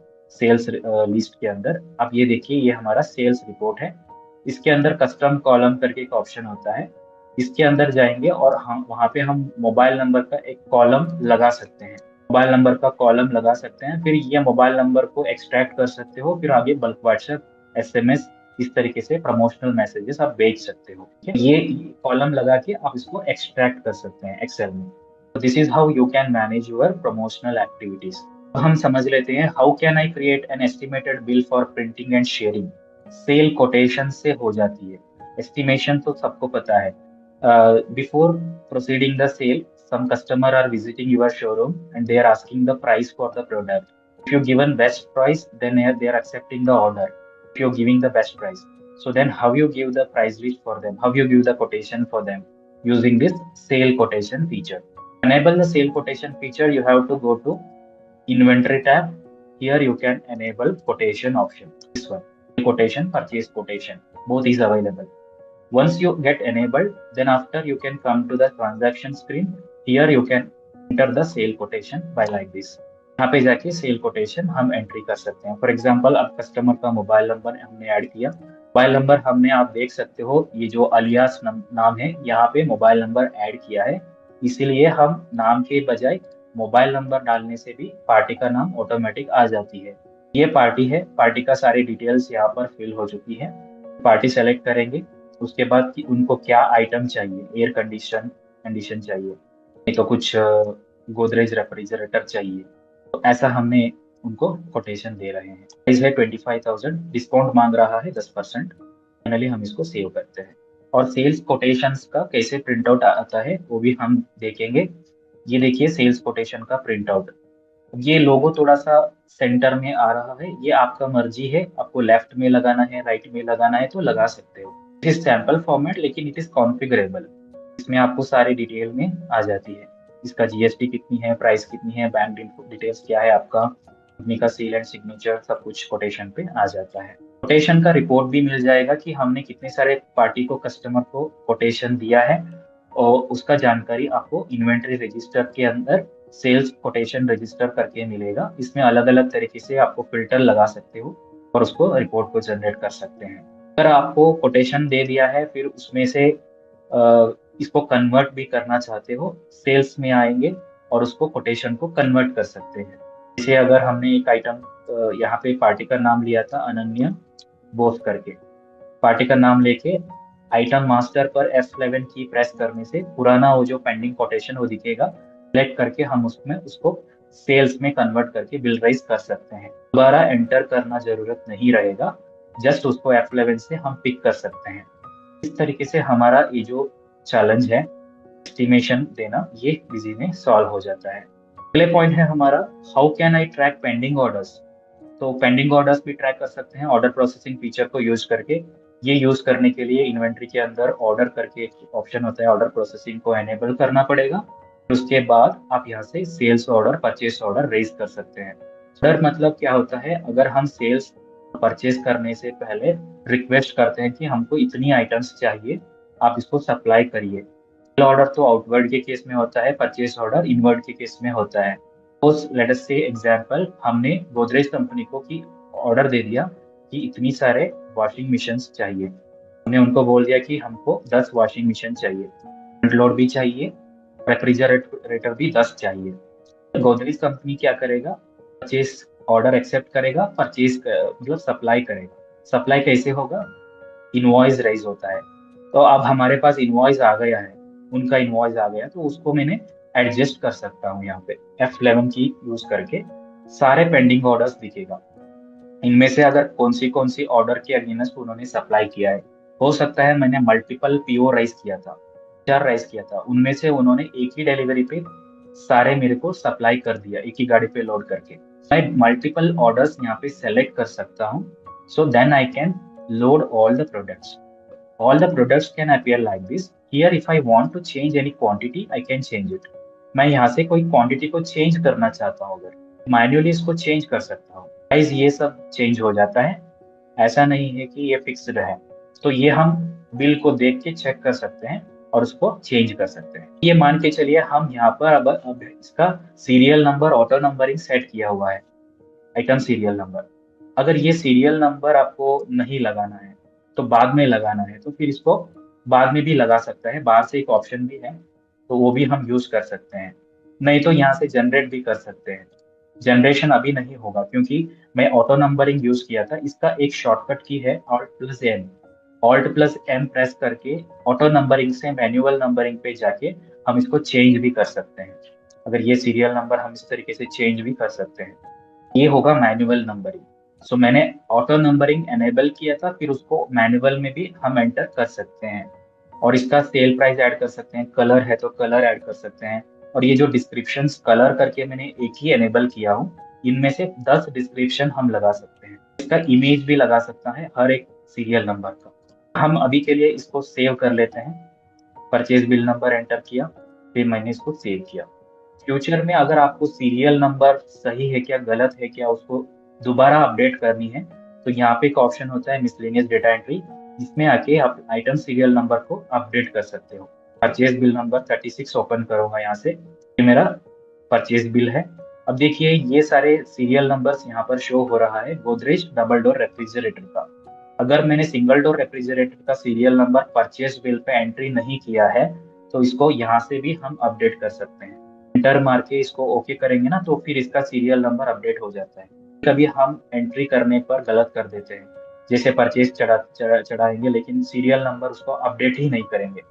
सेल्स लिस्ट के अंदर। आप ये देखिए ये हमारा सेल्स रिपोर्ट है, इसके अंदर कस्टम कॉलम करके एक ऑप्शन होता है, इसके अंदर जाएंगे और हम वहाँ पे हम मोबाइल नंबर का एक कॉलम लगा सकते हैं, मोबाइल नंबर का कॉलम लगा सकते हैं, फिर ये मोबाइल नंबर को एक्सट्रैक्ट कर सकते हो, फिर आगे बल्क व्हाट्सएप एसएमएस इस तरीके से प्रमोशनल मैसेजेस आप भेज सकते हो। ठीक है? ये कॉलम लगा के आप इसको एक्सट्रैक्ट कर सकते हैं एक्सेल में। This is how you can manage your promotional activities. हम समझ लेते हैं how can I create an estimated bill for printing and sharing. Sale quotation से हो जाती है, एस्टिमेशन तो सबको पता है। Before proceeding the sale, some customer are visiting your showroom and they are asking the price for the product. If you given best price, then they are accepting the order. If you're giving the best price, so then how you give the price list for them, how you give the quotation for them using this sale quotation feature. Enable the sale quotation feature, you have to go to inventory tab. Here you can enable quotation option, this one, quotation, purchase quotation, both is available. Once you get enabled, then after you can come to the transaction screen. Here you can enter the sale quotation by like this. यहाँ पे जाके cell quotation हम entry कर सकते हैं। For example अब customer का mobile number हमने ऐड किया, मोबाइल नंबर हमने, आप देख सकते हो ये जो अलियास नाम है यहाँ पे मोबाइल नंबर ऐड किया है, इसीलिए हम नाम के बजाय मोबाइल नंबर डालने से भी पार्टी का नाम ऑटोमेटिक आ जाती है। ये पार्टी है, पार्टी का सारी डिटेल्स यहाँ पर फिल हो चुकी है। पार्टी सेलेक्ट करेंगे, उसके बाद कि उनको क्या आइटम चाहिए, एयर कंडीशन कंडीशन चाहिए, नहीं तो कुछ गोदरेज रेफ्रिजरेटर चाहिए, तो ऐसा हमने उनको कोटेशन दे रहे हैं। प्राइस है 25,000, डिस्काउंट मांग रहा है 10%। फाइनली हम इसको सेव करते हैं और सेल्स कोटेशंस का कैसे प्रिंट आउट आता है वो भी हम देखेंगे। ये देखिए सेल्स कोटेशन का प्रिंट आउट। ये लोगो थोड़ा सा सेंटर में आ रहा है, ये आपका मर्जी है, आपको लेफ्ट में लगाना है राइट में लगाना है तो लगा सकते हो। इट इज सैंपल फॉर्मेट लेकिन इट इज कॉन्फ़िगरेबल। इसमें आपको सारी डिटेल में आ जाती है। इसका जीएसटी कितनी है, प्राइस कितनी है, बैंक डिटेल्स क्या है, आपका कंपनी का सील एंड सिग्नेचर, सब कुछ कोटेशन पे आ जाता है। कोटेशन का रिपोर्ट भी मिल जाएगा कि हमने कितने सारे पार्टी को, कस्टमर को कोटेशन दिया है, और उसका जानकारी आपको इन्वेंट्री रजिस्टर के अंदर सेल्स कोटेशन रजिस्टर करके मिलेगा। इसमें अलग अलग तरीके से आपको फिल्टर लगा सकते हो और उसको रिपोर्ट को जनरेट कर सकते हैं। अगर आपको कोटेशन दे दिया है फिर उसमें से इसको कन्वर्ट भी करना चाहते हो, सेल्स में आएंगे और उसको कोटेशन को कन्वर्ट कर सकते हैं। जैसे अगर हमने एक आइटम यहाँ पे पार्टी का नाम लिया था अनन्या बोस करके, पार्टी का नाम लेके आइटम मास्टर पर F11 की प्रेस करने से पुराना वो जो पेंडिंग कोटेशन वो दिखेगा, सेलेक्ट करके हम उसमें उसको सेल्स में कन्वर्ट करके बिल राइज कर सकते हैं। दोबारा एंटर करना जरूरत नहीं रहेगा, जस्ट उसको F11 से हम पिक कर सकते हैं। इस तरीके से हमारा ये जो चैलेंज है एस्टिमेशन देना, ये इजी में सॉल्व हो जाता है। अगले पॉइंट है हमारा, how can I track pending orders. तो पेंडिंग ऑर्डर्स भी ट्रैक कर सकते हैं ऑर्डर प्रोसेसिंग फीचर को यूज करके। ये यूज करने के लिए इन्वेंट्री के अंदर ऑर्डर करके एक ऑप्शन होता है, ऑर्डर प्रोसेसिंग को एनेबल करना पड़ेगा। फिर उसके बाद आप यहाँ से sales order, purchase order raise कर सकते हैं। ऑर्डर मतलब क्या होता है, अगर हम सेल्स परचेज करने से पहले रिक्वेस्ट करते हैं कि हमको इतनी आइटम्स चाहिए, आप इसको सप्लाई करिए। ऑर्डर तो आउटवर्ड के केस में होता है, परचेस ऑर्डर इनवर्ड के केस में होता है। लेट अस से एग्जांपल, हमने गोदरेज कंपनी को की ऑर्डर दे दिया कि इतनी सारे वॉशिंग मशीन चाहिए। हमने उनको बोल दिया कि हमको 10 वॉशिंग मशीन चाहिए, फ्रंट लोड भी चाहिए, रेफ्रिजरेटर भी 10 चाहिए। तो गोदरेज कंपनी क्या करेगा, परचेस ऑर्डर एक्सेप्ट करेगा, परचेस मतलब सप्लाई करेगा। सप्लाई कैसे होगा, इनवॉइस राइज होता है। तो अब हमारे पास इनवॉइस आ गया है, उनका इनवॉइस आ गया, तो उसको मैंने एडजस्ट कर सकता हूँ। यहाँ पे F11 की यूज करके सारे पेंडिंग ऑर्डर्स दिखेगा। इनमें से अगर कौन सी ऑर्डर के अगेंस्ट उन्होंने सप्लाई किया है, हो सकता है मैंने मल्टीपल पीओ राइज किया था, 4 राइज किया था, उनमें से उन्होंने एक ही डिलीवरी पे सारे मेरे को सप्लाई कर दिया, एक ही गाड़ी पे लोड करके। मैं मल्टीपल ऑर्डर्स यहाँ पे सेलेक्ट कर सकता हूँ, so then I can load all the products. All the products can appear like this. Here if I want to change any quantity, I can change it. मैं यहाँ से कोई क्वांटिटी को चेंज करना चाहता हूँ, अगर मैन्युअली इसको चेंज कर सकता हूँ। गाइस ये सब चेंज हो जाता है, ऐसा नहीं है कि ये फिक्स्ड है। तो ये हम बिल को देख के चेक कर सकते हैं और उसको चेंज कर सकते हैं। ये मान के चलिए हम यहाँ पर अब इसका serial number auto numbering set किया हुआ है, आइटम सीरियल नंबर। अगर ये सीरियल नंबर आपको नहीं लगाना है तो बाद में लगाना है, तो फिर इसको बाद में भी लगा सकता है, बाहर से एक ऑप्शन भी है, तो वो भी हम यूज कर सकते हैं। नहीं तो यहाँ से जनरेट भी कर सकते हैं। जनरेशन अभी नहीं होगा क्योंकि मैं ऑटो नंबरिंग यूज किया था। इसका एक शॉर्टकट की है Alt+M। Alt+M प्रेस करके ऑटो नंबरिंग से मैन्युअल नंबरिंग पे जाके हम इसको चेंज भी कर सकते हैं। अगर ये सीरियल नंबर हम इस तरीके से चेंज भी कर सकते हैं, ये होगा मैनुअल नंबरिंग। सो मैंने ऑटो नंबरिंग एनेबल किया था, फिर उसको मैनुअल में भी हम एंटर कर सकते हैं और इसका सेल प्राइस ऐड कर सकते हैं, कलर है तो कलर ऐड कर सकते हैं। और ये जो डिस्क्रिप्शन कलर करके मैंने एक ही एनेबल किया हूँ, इनमें से 10 डिस्क्रिप्शन हम लगा सकते हैं। इसका इमेज भी लगा सकता है हर एक सीरियल नंबर का। हम अभी के लिए इसको सेव कर लेते हैं। परचेज बिल नंबर एंटर किया, फिर मैंने इसको सेव किया। फ्यूचर में अगर आपको सीरियल नंबर सही है क्या गलत है क्या उसको दोबारा अपडेट करनी है, तो यहाँ पे एक ऑप्शन होता है मिसलेनियस डेटा एंट्री, जिसमें आके आप आइटम सीरियल नंबर को अपडेट कर सकते हो। परचेज बिल नंबर 36 ओपन करूंगा यहाँ से, ये मेरा परचेज बिल है। अब देखिए ये सारे सीरियल नंबर्स यहाँ पर शो हो रहा है गोदरेज डबल डोर रेफ्रिजरेटर का। अगर मैंने सिंगल डोर रेफ्रिजरेटर का serial number purchase bill pay entry नहीं किया है, तो इसको यहाँ से भी हम अपडेट कर सकते हैं। एंटर मार के इसको ओके करेंगे ना, तो फिर इसका सीरियल नंबर अपडेट हो जाता है। कभी हम एंट्री करने पर गलत कर देते हैं, जैसे परचेज चढ़ाएंगे लेकिन सीरियल नंबर उसको अपडेट ही नहीं करेंगे,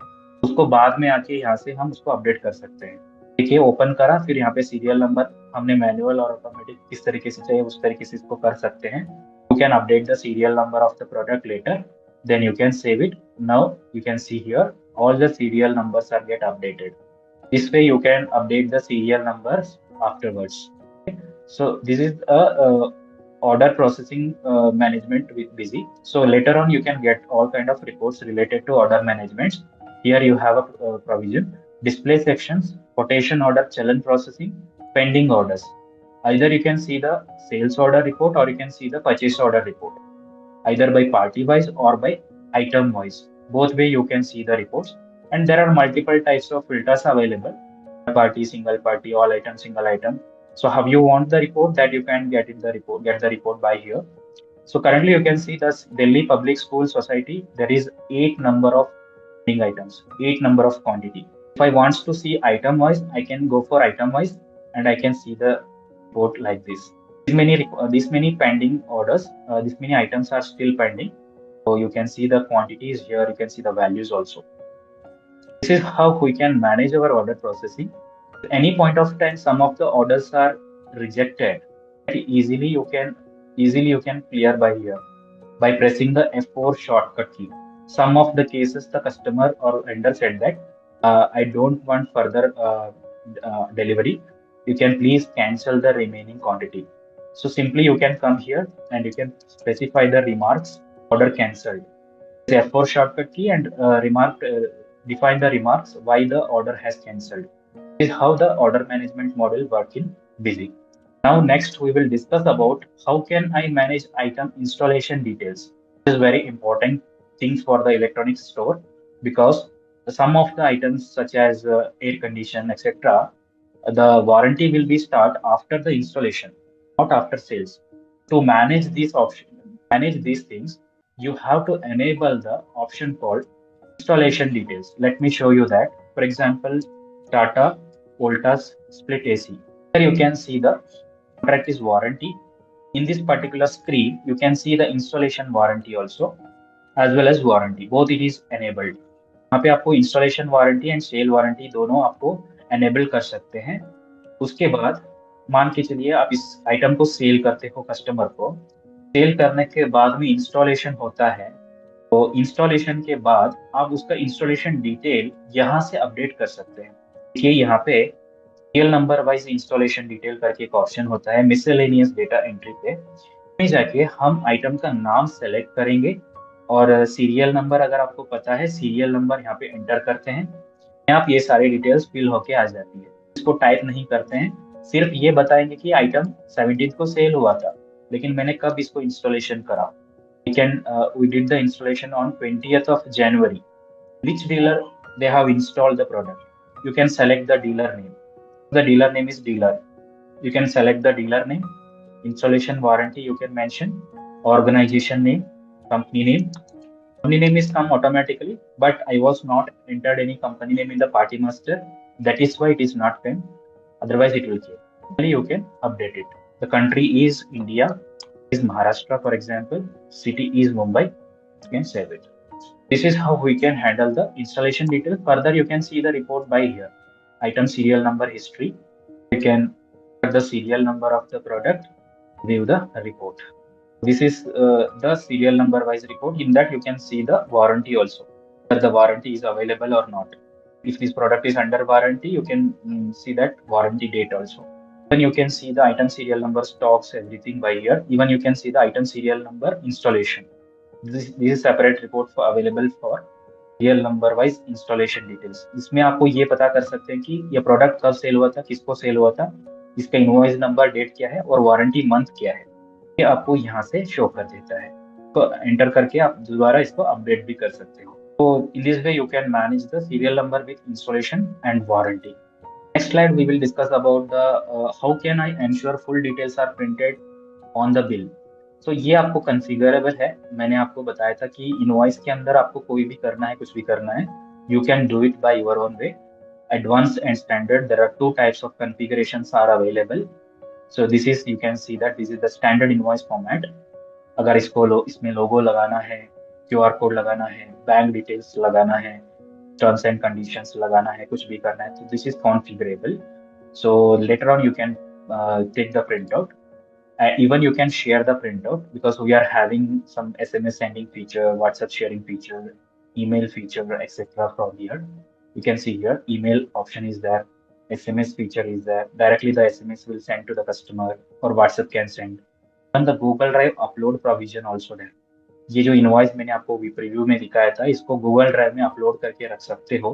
उसको बाद में आके यहाँ से हम उसको अपडेट कर सकते हैं। देखिए ओपन करा, फिर यहाँ पे सीरियल नंबर हमने मैनुअल और ऑटोमेटिक किस तरीके से चाहिए उस तरीके से इसको कर सकते हैं. You can update the serial number of the product later, then you can save it. Now you can see here all the serial numbers are get updated. This way you can update the serial numbers afterwards. So this is a order processing management with Busy. So later on you can get all kind of reports related to order management. Here you have a provision: display sections, quotation order, challan processing, pending orders. Either you can see the sales order report or you can see the purchase order report, either by party wise or by item wise. Both way you can see the reports. And there are multiple types of filters available: party, single party, all item, single item. So how you want the report, that you can get get the report by here. So currently you can see this Delhi Public School Society, there is 8 number of items, 8 number of quantity. If I want to see item wise, I can go for item wise and I can see the report like this. These many pending orders, these many items are still pending. So you can see the quantities here, you can see the values also. This is how we can manage our order processing. At any point of time, some of the orders are rejected. Easily you can clear by here by pressing the F4 shortcut key. Some of the cases the customer or vendor said that I don't want further delivery. You can please cancel the remaining quantity. So simply you can come here and you can specify the remarks order cancelled. F4 shortcut key and define the remarks why the order has cancelled. This is how the order management model work in Busy. Now next we will discuss about how can I manage item installation details. This is very important thing for the electronics store, because some of the items such as air condition etc., the warranty will be start after the installation, not after sales. To manage these things, you have to enable the option called installation details. Let me show you that. For example, Tata Voltas split AC. Here you can see the contract is warranty. In this particular screen, you can see the installation warranty also, as well as warranty. Both it is enabled. यहाँ पे आपको installation warranty and sale warranty दोनों आपको enable कर सकते हैं. उसके बाद मान के चलिए आप इस आइटम को सेल करते हो कस्टमर को. सेल करने के बाद में इंस्टॉलेशन होता है, तो इंस्टॉलेशन के बाद आप उसका इंस्टॉलेशन डिटेल यहाँ से अपडेट कर सकते हैं. देखिए यहाँ पे serial number wise installation detail करके एक ऑप्शन होता है मिसलेनियस डेटा एंट्री पे. में जाके हम आइटम का नाम सेलेक्ट करेंगे और सीरियल नंबर, अगर आपको पता है सीरियल नंबर यहाँ पे एंटर करते हैं, आप ये सारी डिटेल्स फिल होके आ जाती है. इसको टाइप नहीं करते हैं, सिर्फ ये बताएंगे कि आइटम 17 को सेल हुआ था, लेकिन मैंने कब इसको इंस्टॉलेशन करा. We did the installation on 20th of January. Which dealer they have installed the product? You can select the dealer name. The dealer name is dealer. You can select the dealer name. Installation warranty you can mention. Organization name, company name. Company name is come automatically, but I was not entered any company name in the party master. That is why it is not came. Otherwise it will came. Only you can update it. The country is India, is Maharashtra, for example. City is Mumbai. You can save it. This is how we can handle the installation detail. Further, you can see the report by here. Item serial number history. You can put the serial number of the product, view the report. This is the serial number wise report. In that you can see the warranty also, whether the warranty is available or not. If this product is under warranty, you can see that warranty date also. Then you can see the item serial number, stocks, everything by here. Even you can see the item serial number installation. This is separate report for available for real number wise installation details. इसमें आपको ये पता कर सकते हैं कि ये product कब सेल हुआ था, किसको सेल हुआ था, इसका इनवॉइस नंबर, डेट क्या है और वारंटी मंथ क्या है, ये आपको यहाँ से शो कर देता है. तो एंटर करके आप दोबारा इसको अपडेट भी कर सकते हो. तो in this way you can manage the serial number with installation and warranty. Next slide we will discuss about the how can I ensure full details are printed on the bill. तो ये आपको कॉन्फ़िगरेबल है. मैंने आपको बताया था कि invoice के अंदर आपको कोई भी करना है, कुछ भी करना है, you can do it by your own way. Advanced and standard, there are two types of configurations are available. So this is, you can see that this is the standard invoice format. अगर इसको इसमें लोगो लगाना है, QR code लगाना है, bank details लगाना है, terms and conditions लगाना है, कुछ भी करना है, तो this is configurable. So later on you can take the printout. Even you can share the printout because we are having some SMS sending feature, WhatsApp sharing feature, email feature, etc. from here. You can see here email option is there, SMS feature is there. Directly the SMS will send to the customer or WhatsApp can send. And the Google Drive upload provision also there. ये जो invoice मैंने आपको preview में दिखाया था, इसको Google drive में upload करके रख सकते हो.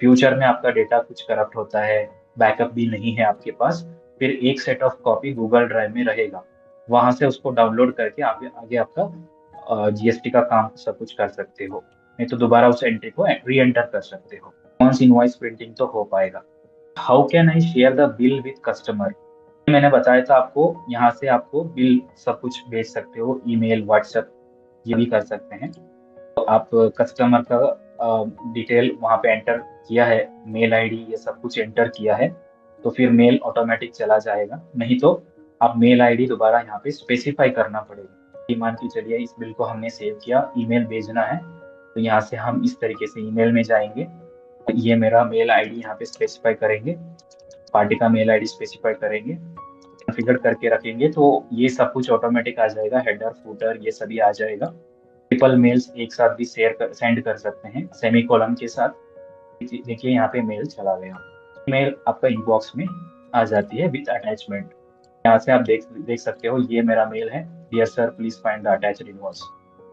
फ्यूचर में आपका डेटा कुछ करप्ट होता है, बैकअप भी नहीं है आपके पास, फिर एक set of copy Google drive में रहेगा, वहां से उसको डाउनलोड करके आप आगे आपका जीएसटी का काम सब कुछ कर सकते हो. नहीं तो दोबारा उस एंट्री को री एंटर कर सकते हो. वंस इनवॉइस प्रिंटिंग तो हो पाएगा. How can I share the bill with customer? मैंने बताया था आपको, यहाँ से आपको बिल सब कुछ भेज सकते हो, ईमेल, व्हाट्सएप, ये भी कर सकते हैं. तो आप कस्टमर का डिटेल वहाँ पे एंटर किया है, मेल आईडी ये सब कुछ एंटर किया है, तो फिर मेल ऑटोमेटिक चला जाएगा. नहीं तो आप मेल आईडी दोबारा यहाँ पे स्पेसिफाई करना पड़ेगा. कि मान के चलिए इस बिल को हमने सेव किया, ईमेल भेजना है, तो यहाँ से हम इस तरीके से ईमेल में जाएंगे, ये मेरा मेल आईडी यहाँ पे स्पेसिफाई करेंगे, पार्टी का मेल आईडी स्पेसिफाई करेंगे, कॉन्फ़िगर करके रखेंगे, तो ये सब कुछ ऑटोमेटिक आ जाएगा. हेडर फूटर ये सभी आ जाएगा. ट्रिपल मेल्स एक साथ भी सेंड कर सकते हैं सेमी कॉलम के साथ. देखिए यहाँ पे मेल चला गया, मेल आपका इनबॉक्स में आ जाती है विद अटैचमेंट. यहाँ से आप देख सकते हो, ये मेरा मेल है, dear sir please find the attached invoice.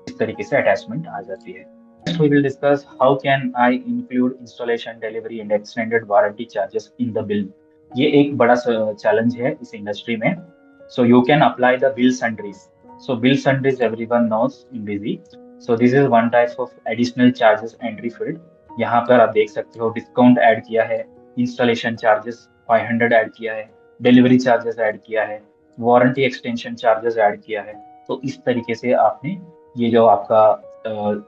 इस तरीके से अटैचमेंट आ जाती है. Next we will discuss how can I include installation, delivery and extended warranty charges in the bill. ये एक बड़ा चैलेंज है इस इंडस्ट्री में. So you can apply the bill sundries. So bill sundries everyone knows in Busy. So this is one type of additional charges entry field. यहाँ पर आप देख सकते हो डिस्काउंट ऐड किया है, इंस्टॉलेशन चार्जेस 500 ऐड किया है, डिलीवरी चार्जेस ऐड किया है, वारंटी एक्सटेंशन चार्जेस ऐड किया है. तो इस तरीके से आपने ये जो आपका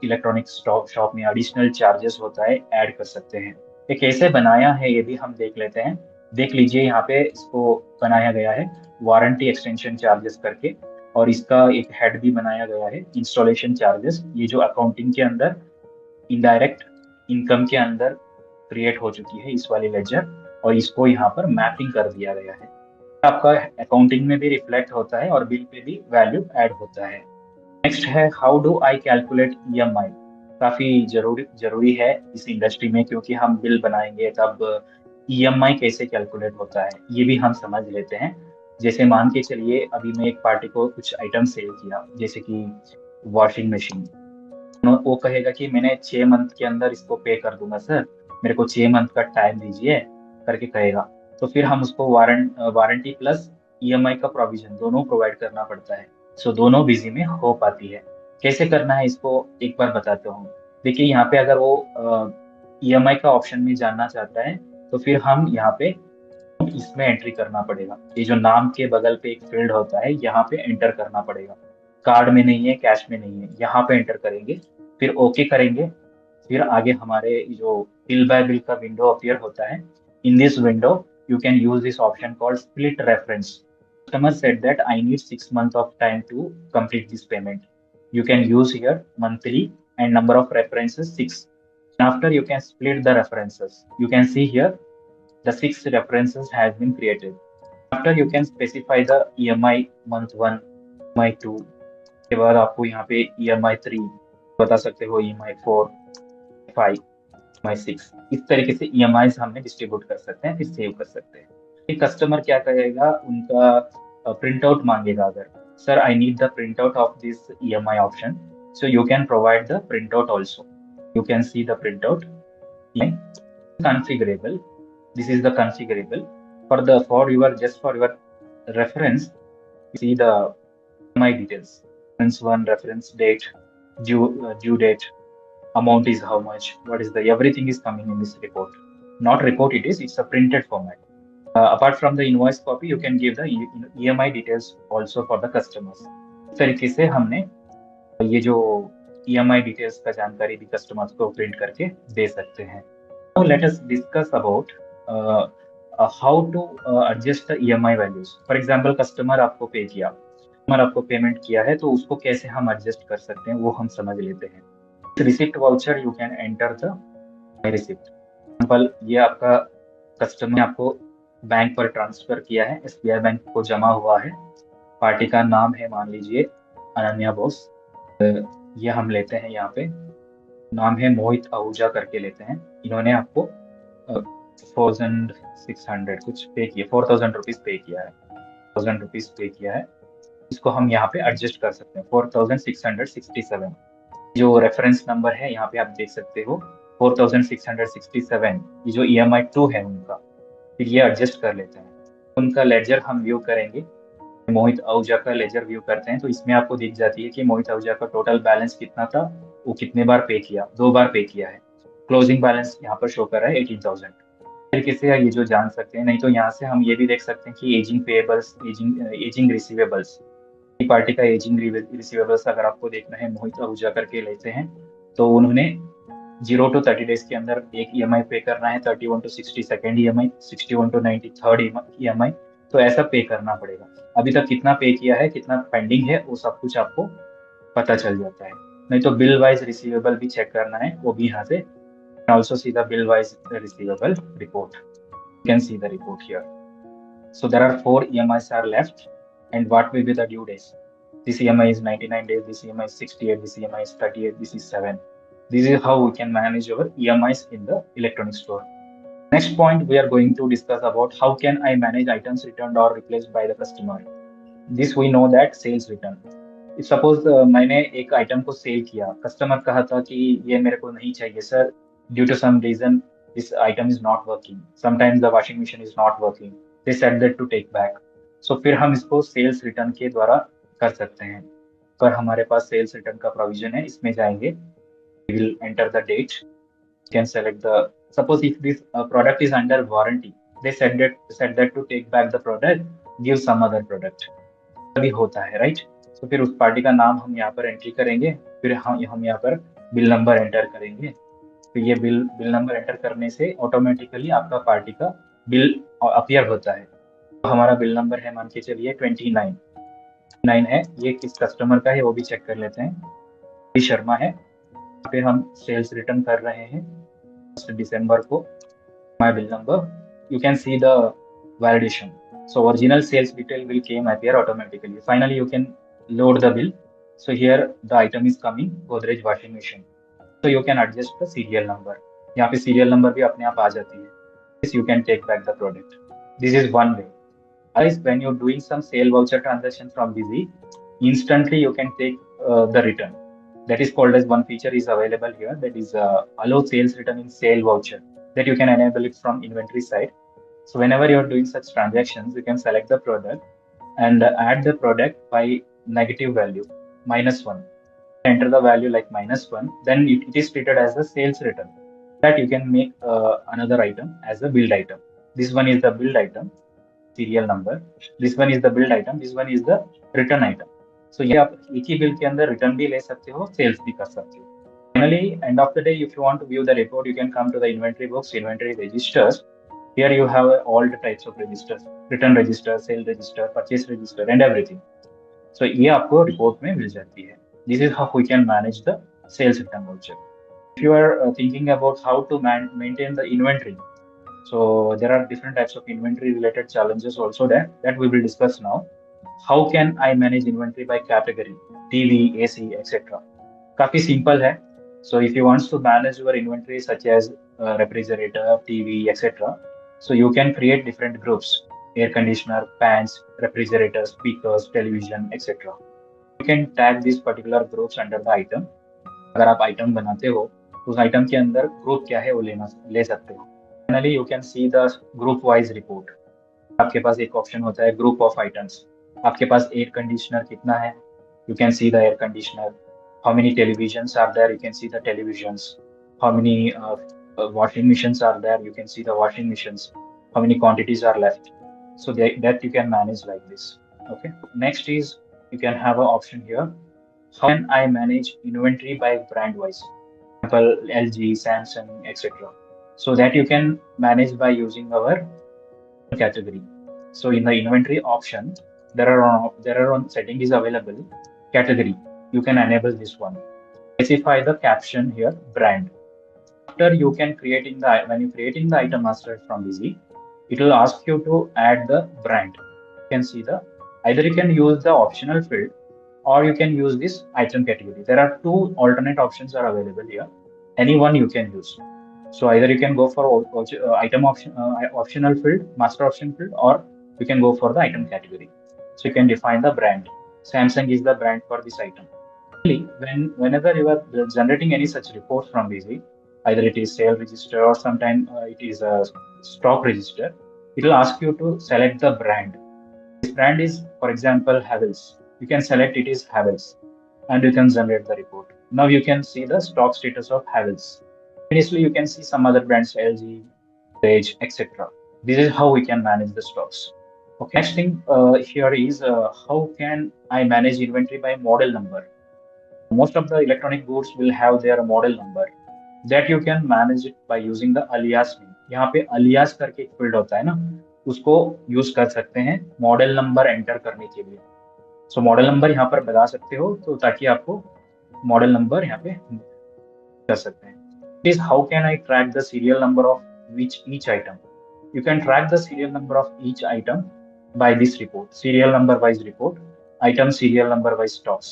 इलेक्ट्रॉनिक शॉप में एडिशनल चार्जेस होता है ऐड कर सकते हैं. ये कैसे बनाया है ये भी हम देख लेते हैं. देख लीजिए यहाँ पे इसको बनाया गया है वारंटी एक्सटेंशन चार्जेस करके, और इसका एक हेड भी बनाया गया है इंस्टॉलेशन चार्जेस. ये जो अकाउंटिंग के अंदर इनडायरेक्ट इनकम के अंदर क्रिएट हो चुकी है इस वाली लेजर, और इसको यहाँ पर मैपिंग कर दिया गया है. आपका अकाउंटिंग में भी रिफ्लेक्ट होता है और बिल पे भी वैल्यू ऐड होता है. नेक्स्ट है how do I calculate EMI. काफी जरूरी है इस इंडस्ट्री में, क्योंकि हम बिल बनाएंगे तब ईएमआई कैसे कैलकुलेट होता है ये भी हम समझ लेते हैं. जैसे मान के चलिए अभी मैं एक पार्टी को कुछ आइटम सेल किया, जैसे कि वॉशिंग मशीन. वो कहेगा कि मैंने 6 मंथ के अंदर इसको पे कर दूंगा सर, मेरे को 6 मंथ का टाइम दीजिए करके कहेगा. तो फिर हम उसको वारंटी प्लस ईएमआई का प्रोविजन दोनों प्रोवाइड करना पड़ता है. सो दोनों बिजी में हो पाती है. कैसे करना है इसको एक बार बताता हूँ. देखिए यहाँ पे अगर वो ईएमआई का ऑप्शन में जानना चाहता है, तो फिर हम यहाँ पे इसमें एंट्री करना पड़ेगा. ये जो नाम के बगल पे एक फील्ड होता है, यहाँ पे एंटर करना पड़ेगा. कार्ड में नहीं है, कैश में नहीं है, यहाँ पे एंटर करेंगे, फिर ओके करेंगे. फिर आगे हमारे जो बिल बाय बिल का विंडो अपीयर होता है. In this window you can use this option called split reference. Customer said that I need 6 months of time to complete this payment. You can use here monthly and number of references 6. After you can split the references. You can see here the 6 references has been created. After you can specify the EMI month 1, EMI 2. के बाद आपको यहाँ पे EMI 3 बता सकते हो, EMI 4, 5, EMI 6. इस तरीके से EMI हमने डिस्ट्रीब्यूट कर सकते हैं, फिर सेव कर सकते हैं. कस्टमर क्या करेगा, उनका प्रिंट आउट मांगेगा. अगर sir I need the print out of this EMI option, so you can provide the print out also. You can see the print out. configurable. This is the configurable for your just for your reference. See the EMI details. Reference 1, reference date, due date, amount is how much, what is the everything is coming in this report. Not report it is, it's a printed format. Apart from the invoice copy, you can give the EMI details also for the customers. इस तरीके से हमने ये जो EMI details का जानकारी भी customers को प्रिंट करके दे सकते हैं. Now let us discuss about how to adjust the EMI values. For example, customer आपको पे किया, कस्टमर आपको पेमेंट किया है, तो उसको कैसे हम एडजस्ट कर सकते हैं वो हम समझ लेते हैं. Receipt voucher you can enter the receipt. Example, ये आपका कस्टमर ने आपको बैंक पर ट्रांसफर किया है, एसबीआई बैंक को जमा हुआ है। पार्टी का नाम है, मान लीजिए अनन्या बोस। ये हम लेते हैं, यहाँ पे नाम है मोहित आहूजा करके लेते हैं। इन्होंने आपको 4600 कुछ पे किया, 4000 रुपीज पे किया है, 1000 रुपीज पे किया है। इसको हम यहाँ पे एडजस्ट कर सकते हैं, 4667। जो रेफरेंस नंबर है यहाँ पे आप देख सकते हो, 4667। ये जो EMI 2 है उनका, फिर ये एडजस्ट कर लेते हैं। उनका लेजर हम व्यू करेंगे, मोहित आहूजा का लेजर व्यू करते हैं, तो इसमें आपको दिख जाती है कि मोहित आहूजा का टोटल बैलेंस कितना था, वो कितने बार पे किया, 2 बार पे किया है। क्लोजिंग बैलेंस यहाँ पर शो कर रहा है 18,000। तरीके से ये जो जान सकते हैं। नहीं तो यहाँ से हम ये भी देख सकते हैं कि ageing payables, ageing receivables, party का एजिंग रिसीवेबल्स अगर आपको देखना है, मोहित आहूजा करके लेते हैं, तो उन्होंने 0 to 30 days के अंदर एक EMI पे करना है, 31 to 60 second EMI, 61 to 90 third EMI। तो ऐसा पे करना पड़ेगा। अभी तक कितना पे किया है, कितना पेंडिंग है, वो सब कुछ आपको पता चल जाता है। नहीं तो बिल वाइज रिसीवेबल भी चेक करना है, वो भी यहाँ से also see the bill wise receivable report. You can see the report here. So there are 4 EMIs are left, and what will be the due days? This EMI is 99 days, this EMI is 68, this EMI is 38, this is 7. This is how we can manage our EMIs in the electronic store. Next point, we are going to discuss about how can I manage items returned or replaced by the customer. This we know that sales return. Suppose मैंने एक item को cell किया, customer कहा था कि ये मेरे को नहीं चाहिए sir, due to some reason this item is not working, sometimes the washing machine is not working, they said that to take back. So फिर हम इसको सेल्स रिटर्न के द्वारा कर सकते हैं। पर हमारे पास सेल्स रिटर्न का प्रोविजन है, इसमें जाएंगे, we will enter the date, can select the, suppose if this product is under warranty, they said that to take back the product, give some other product, भी होता है, राइट। तो फिर उस पार्टी का नाम हम यहाँ पर एंट्री करेंगे, फिर हम यहाँ पर बिल नंबर एंटर करेंगे। तो ये बिल नंबर एंटर करने से ऑटोमेटिकली आपका पार्टी का बिल अपीयर होता है। तो हमारा बिल नंबर है, मान के चलिए 29 है। ये किस कस्टमर का है वो भी चेक कर लेते हैं, शर्मा है। यहाँ पे हम सेल्स रिटर्न कर रहे हैं 1 दिसंबर को। My bill number, you can see the validation. So original sales detail will came appear automatically. Finally, you can load the bill. So here the item is coming, Godrej washing machine. So you can adjust the serial number. यहाँ पे serial number भी अपने आप आ जाती है. This you can take back the product. This is one way. Otherwise, when you're doing some sale voucher transaction from Busy, instantly you can take the return. That is called as one feature is available here. That is allow sales return in sale voucher. That you can enable it from inventory side. So whenever you're doing such transactions, you can select the product and add the product by negative value, -1. Enter the value like -1, then it is treated as a sales return. That you can make another item as a build item. This one is the build item, serial number. This one is the build item. This one is the return item. So ये आप एक ही bill के अंदर return भी ले सकते हो, sales भी कर सकते हो। Finally, end of the day, if you want to view the report, you can come to the inventory books, inventory registers. Here you have all the types of registers, return register, sale register, purchase register, and everything. So ये आपको report में मिल जाती है. This is how we can manage the sales return voucher. If you are thinking about how to maintain the inventory, so there are different types of inventory related challenges also that we will discuss now. How can I manage inventory by category, TV, AC, etc. काफी simple है. So if you want to manage your inventory such as refrigerator, TV, etc. So you can create different groups: air conditioner, fans, refrigerator, speakers, television, etc. You can tag these particular groups under the item. अगर आप item बनाते हो तो उस item के अंदर group क्या है वो ले सकते हो. Finally, you can see the group wise report. आपके पास एक ऑप्शन होता है group of items. आपके पास एयर कंडीशनर कितना है, you can see the air conditioner. How many televisions are there, you can see the televisions. How many washing machines are there, you can see the washing machines. How many quantities are left, so that you can manage like this. Okay, next is you can have an option here, how can I manage inventory by brand wise, example LG, Samsung, etc. So that you can manage by using our category. So in the inventory option, there are on setting is available, category, you can enable this one, specify the caption here, brand. After you can creating the when you creating the item master from Busy, it will ask you to add the brand. You can see the either you can use the optional field or you can use this item category. There are two alternate options are available here. Any one you can use. So either you can go for item option optional field, master option field, or you can go for the item category. So you can define the brand. Samsung is the brand for this item. Whenever you are generating any such report from Busy, either it is sale register or sometime it is a stock register, it will ask you to select the brand. This brand is, for example, Havells. You can select it is Havells and you can generate the report. Now you can see the stock status of Havells. Initially, you can see some other brands, LG, Sage, etc. This is how we can manage the stocks. Okay. Next thing here is how can I manage inventory by model number? Most of the electronic goods will have their model number that you can manage it by using the alias name. यहाँ पे alias करके एक field होता है ना, उसको use कर सकते हैं मॉडल नंबर एंटर करने के लिए. सो मॉडल नंबर यहाँ पर बता सकते हो तो ताकि आपको मॉडल नंबर यहाँ पे कर सकते हैं. This how can I track the serial number of each item? You can track the serial number of each item by this report, serial number wise report, item serial number wise stocks.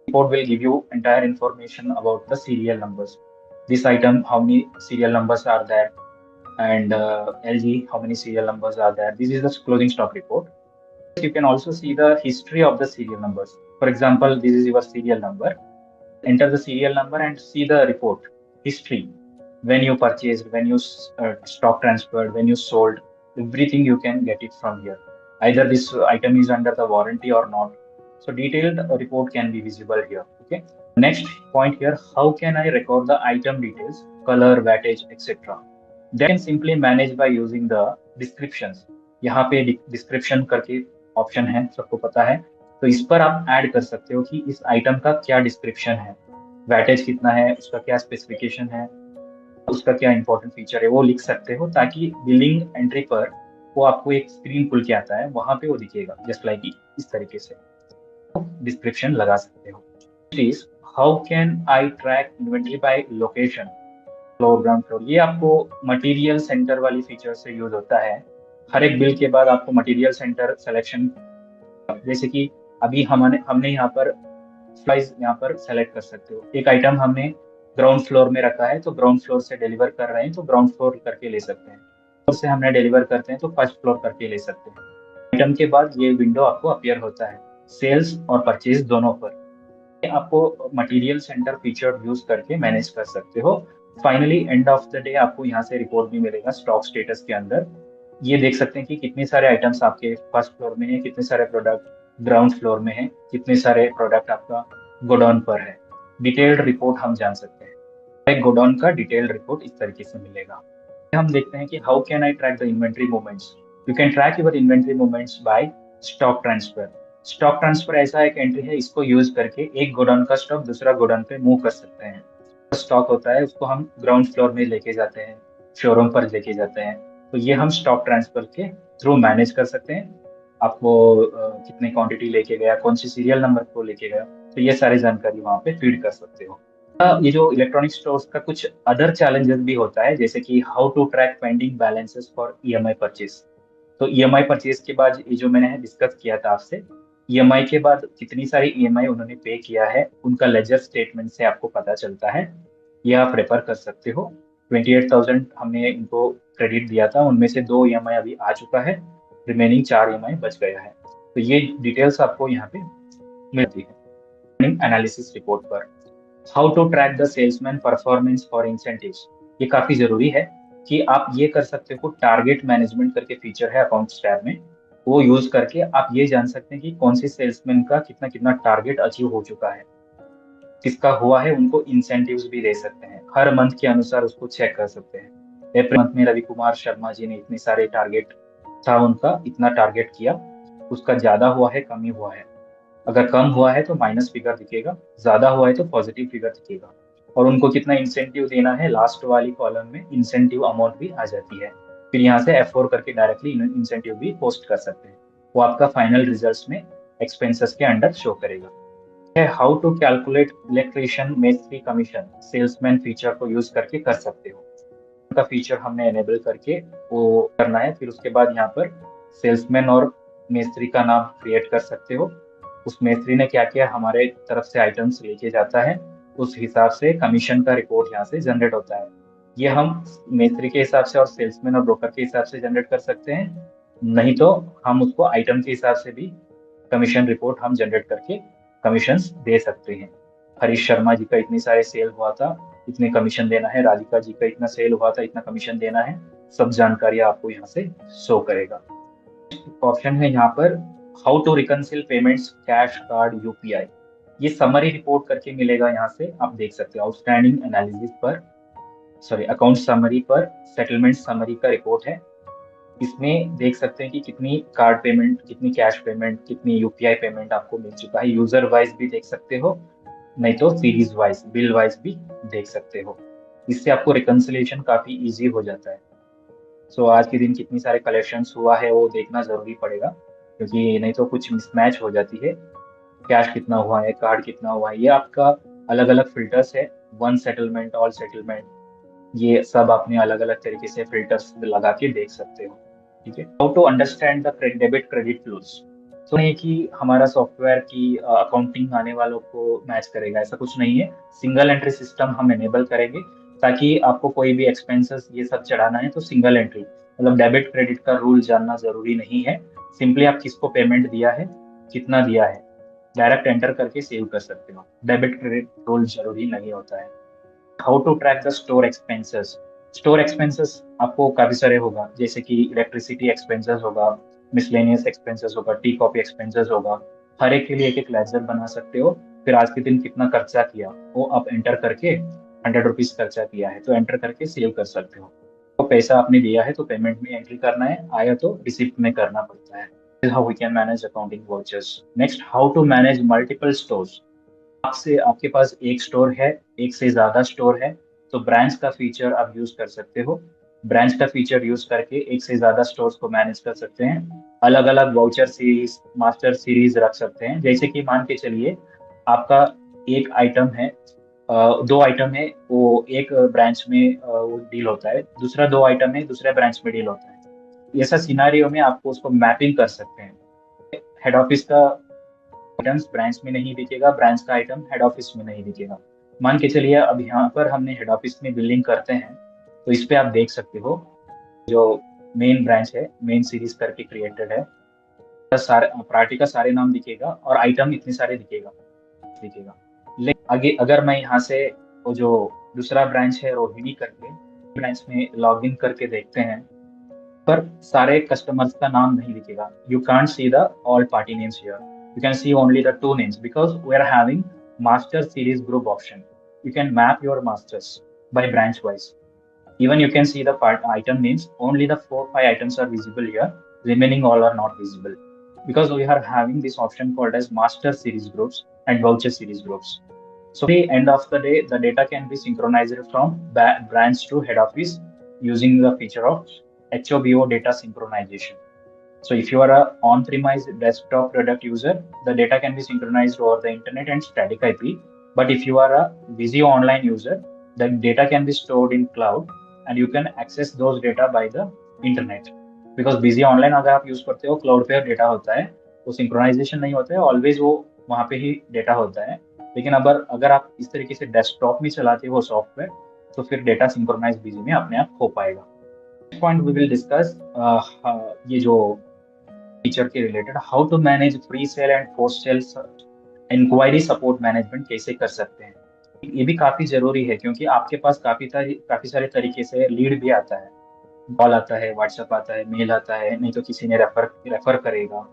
Report will give you entire information about the serial numbers. This item, how many serial numbers are there, and LG, how many serial numbers are there. This is the closing stock report. You can also see the history of the serial numbers. For example, this is your serial number. Enter the serial number and see the report history. When you purchased, when you stock transferred, when you sold, everything you can get it from here. Either this item is under the warranty or not. So detailed report can be visible here. Okay. Next point here, how can I record the item details, color, wattage, etc. That can simply manage by using the descriptions. यहाँ पे description करके option है, सबको पता है. तो इस पर आप ऐड कर सकते हो कि इस आइटम का क्या डिस्क्रिप्शन है, वैटेज कितना है, उसका क्या स्पेसिफिकेशन है, उसका क्या इंपॉर्टेंट फीचर है, वो लिख सकते हो ताकि बिलिंग एंट्री पर वो आपको एक स्क्रीन खुल के आता है, वहां पे वो दिखेगा जस्ट लाइक इस तरीके से डिस्क्रिप्शन लगा सकते हो. Please how can I track inventory by location, floor, ground floor. ये आपको मटेरियल सेंटर वाली फीचर से यूज होता है. हर एक बिल के बाद आपको मटेरियल सेंटर सिलेक्शन, जैसे कि अभी हमने यहाँ पर प्राइस यहाँ पर सेलेक्ट कर सकते हो. एक आइटम हमने ग्राउंड फ्लोर में रखा है तो ग्राउंड फ्लोर से डिलीवर कर रहे हैं तो ग्राउंड फ्लोर करके ले सकते हैं. फ्लोर से हमने डिलीवर करते हैं तो फर्स्ट फ्लोर करके ले सकते हैं. आइटम के बाद ये विंडो आपको अपीयर होता है सेल्स और परचेज दोनों पर. आपको मटेरियल सेंटर फीचर यूज करके मैनेज कर सकते हो. Finally end of the day आपको यहाँ से रिपोर्ट भी मिलेगा स्टॉक स्टेटस के अंदर. ये देख सकते हैं कि कितने सारे आइटम्स आपके फर्स्ट फ्लोर में है, कितने सारे प्रोडक्ट ग्राउंड फ्लोर में है, कितने सारे प्रोडक्ट आपका गोडाउन पर है. डिटेल्ड रिपोर्ट हम जान सकते हैं. एक गोडाउन का डिटेल्ड रिपोर्ट इस तरीके से मिलेगा. हम देखते हैं कि how can I track the inventory movements. You can track your inventory movements by stock transfer. Stock transfer ऐसा एक एंट्री है, इसको यूज करके एक गोडाउन का स्टॉक दूसरा गोडाउन पे मूव कर सकते हैं. स्टॉक होता है उसको हम ग्राउंड फ्लोर में लेके जाते हैं, शोरूम पर लेके जाते हैं. तो ये हम स्टॉक ट्रांसफर के थ्रू मैनेज कर सकते हैं. आपको कितनी क्वांटिटी लेके गया, कौन सी सीरियल नंबर को लेके गया, तो ये सारी जानकारी वहाँ पे फीड कर सकते हो. ये जो इलेक्ट्रॉनिक स्टोर्स का कुछ अदर चैलेंजेस भी होता है, जैसे कि how to track pending balances for EMI purchase. तो ईएमआई परचेज के बाद ये जो मैंने डिस्कस किया था आपसे, ईएमआई के बाद कितनी सारी ईएमआई उन्होंने पे किया है उनका लेजर स्टेटमेंट से आपको पता चलता है. ये आप रेफर कर सकते हो. 28,000 हमने इनको क्रेडिट दिया था, उनमें से 2 ईएमआई अभी आ चुका है, रिमेनिंग 4 ईएमआई बच गया है. तो ये डिटेल्स आपको यहाँ पे मिलती है एनालिसिस रिपोर्ट पर. How to track the salesman performance for incentives. ये काफी जरूरी है कि आप ये कर सकते हो. टारगेट मैनेजमेंट करके फीचर है अकाउंट्स टैब में, वो यूज करके आप ये जान सकते हैं कि कौन सी सेल्समैन का कितना कितना टारगेट अचीव हो चुका है, किसका हुआ है. उनको इंसेंटिव्स भी दे सकते हैं, हर मंथ के अनुसार उसको चेक कर सकते हैं. अप्रैल मंथ में रवि कुमार शर्मा जी ने इतने सारे टारगेट था, उनका इतना टारगेट किया, उसका ज्यादा हुआ है, कम ही हुआ है. अगर कम हुआ है तो माइनस फिगर दिखेगा, ज्यादा हुआ है तो पॉजिटिव फिगर दिखेगा. और उनको कितना इंसेंटिव देना है, लास्ट वाली कॉलम में इंसेंटिव अमाउंट भी आ जाती है. फिर यहाँ से F4 करके डायरेक्टली इंसेंटिव भी पोस्ट कर सकते हैं. वो आपका फाइनल रिजल्ट्स में एक्सपेंसेस के अंडर शो करेगा. है हाउ टू कैलकुलेट इलेक्ट्रिशियन मेस्त्री कमीशन सेल्समैन फीचर को यूज करके कर सकते हो। का फीचर हमने एनेबल करके वो करना है। फिर उसके बाद यहाँ पर सेल्समैन और मेस्त्री का नाम क्रिएट कर सकते हो। उस मेस्त्री ने क्या किया, हमारे तरफ से आइटम्स लेके जाता है, उस हिसाब से कमीशन का रिपोर्ट यहाँ से जनरेट होता है। ये हम मेस्त्री के हिसाब से और सेल्समैन और ब्रोकर के हिसाब से जनरेट कर सकते हैं, नहीं तो हम उसको आइटम के हिसाब से भी कमीशन रिपोर्ट हम जनरेट करके कमीशंस दे सकते हैं। हरीश शर्मा जी का इतनी सारे सेल हुआ था, इतने कमीशन देना है, राधिका जी का इतना सेल हुआ था, इतना कमीशन देना है, सब जानकारी आपको यहाँ से शो करेगा। ऑप्शन है यहाँ पर how to reconcile payments cash card UPI. ये समरी रिपोर्ट करके मिलेगा, यहाँ से आप देख सकते हो आउटस्टैंडिंग एनालिसिस पर, सॉरी अकाउंट समरी पर सेटलमेंट समरी का रिपोर्ट है। इसमें देख सकते हैं कि कितनी कार्ड पेमेंट, कितनी कैश पेमेंट, कितनी यूपीआई पेमेंट आपको मिल चुका है। यूजर वाइज भी देख सकते हो, नहीं तो सीरीज वाइज बिल वाइज भी देख सकते हो। इससे आपको रिकंसिलिएशन काफी इजी हो जाता है। सो आज के दिन कितनी सारे कलेक्शंस हुआ है वो देखना जरूरी पड़ेगा, क्योंकि नहीं तो कुछ मिसमैच हो जाती है। कैश कितना हुआ है, कार्ड कितना हुआ है, ये आपका अलग अलग फिल्टर्स है। वन सेटलमेंट, ऑल सेटलमेंट, ये सब आपने अलग अलग तरीके से फिल्टर्स लगा के देख सकते हो। ठीक है। How to understand the debit credit flows. तो नहीं कि हमारा सॉफ्टवेयर की अकाउंटिंग आने वालों को मैच करेगा, ऐसा कुछ नहीं है। सिंगल एंट्री सिस्टम हम एनेबल करेंगे, ताकि आपको कोई भी एक्सपेंसेस ये सब चढ़ाना है तो सिंगल एंट्री, मतलब डेबिट क्रेडिट का रूल जानना जरूरी नहीं है। सिंपली आप किसको पेमेंट दिया है, कितना दिया है, डायरेक्ट एंटर करके सेव कर सकते हो। डेबिट क्रेडिट रूल जरूरी नहीं होता है। How to track the store expenses. Store expenses आपको काफी सारे होगा, जैसे कि इलेक्ट्रिसिटी एक्सपेंसेस होगा, मिसलेनियस एक्सपेंसेस होगा, टी कॉपी एक्सपेंसेस होगा। हर एक के लिए एक एक लेजर बना सकते हो। फिर आज के दिन कितना खर्चा किया वो आप एंटर करके, 100 रुपीज खर्चा किया है तो एंटर करके सेव कर सकते हो। तो पैसा आपने दिया है तो पेमेंट में एंट्री करना है, आया तो रिसिप्ट में करना पड़ता है। How we can manage accounting vouchers. Next, how to manage multiple stores. आपसे आपके पास एक स्टोर है, एक से ज्यादा स्टोर है, तो ब्रांच का फीचर आप यूज कर सकते हो। ब्रांच का फीचर यूज करके एक से ज्यादा स्टोर्स को मैनेज कर सकते हैं। अलग अलग वाउचर सीरीज, मास्टर सीरीज रख सकते हैं। जैसे कि मान के चलिए आपका एक आइटम है, दो आइटम है, वो एक ब्रांच में वो डील होता है, दूसरा दो आइटम है दूसरे ब्रांच में डील होता है। ऐसा सिनारियो में आपको उसको मैपिंग कर सकते हैं। हेड ऑफिस का आइटम्स ब्रांच में नहीं दिखेगा, ब्रांच का आइटम हेड ऑफिस में नहीं दिखेगा। मान के चलिए अब यहाँ पर हमने हेड ऑफिस में बिलिंग करते हैं, तो इस पे आप देख सकते हो जो मेन ब्रांच है, मेन सीरीज करके क्रिएटेड है, सारे पार्टी का सारे नाम दिखेगा और आइटम इतने सारे दिखेगा दिखेगा। लेकिन आगे अगर मैं यहाँ से वो जो दूसरा ब्रांच है रोहिणी करके ब्रांच में लॉग इन करके देखते हैं, पर सारे कस्टमर्स का नाम नहीं दिखेगा। You can't see the all party names here, you can see only the two names because we are having master series group option. You can map your masters by branch wise. Even you can see the part item names, only the 4 5 items are visible here, remaining all are not visible, because we are having this option called as master series groups and voucher series groups. So at the end of the day, the data can be synchronized from branch to head office using the feature of HOBO data synchronization. So if you are a on-premise desktop product user, the data can be synchronized over the internet and static IP. But if you are a Visio online user, the data can be stored in cloud and you can access those data by the internet. Because Visio online अगर आप use करते हो, cloud पे data होता है, वो synchronisation नहीं होता है, ऑलवेज वो वहाँ पे ही डेटा होता है। लेकिन अगर अगर आप इस तरीके से डेस्कटॉप में चलाते हो सॉफ्टवेयर, तो फिर डेटा सिंक्रोनाइज बीजी में अपने आप हो पाएगा। पॉइंट वी विल डिस्कस ये जो फीचर के related, how to manage pre sale and post sale enquiry support management कैसे कर सकते हैं। ये भी काफी जरूरी है, क्योंकि आपके पास काफी सारे तरीके से लीड भी आता है। कॉल आता है, व्हाट्सएप आता है, मेल आता है, नहीं तो किसी ने रेफर रेफर करेगा,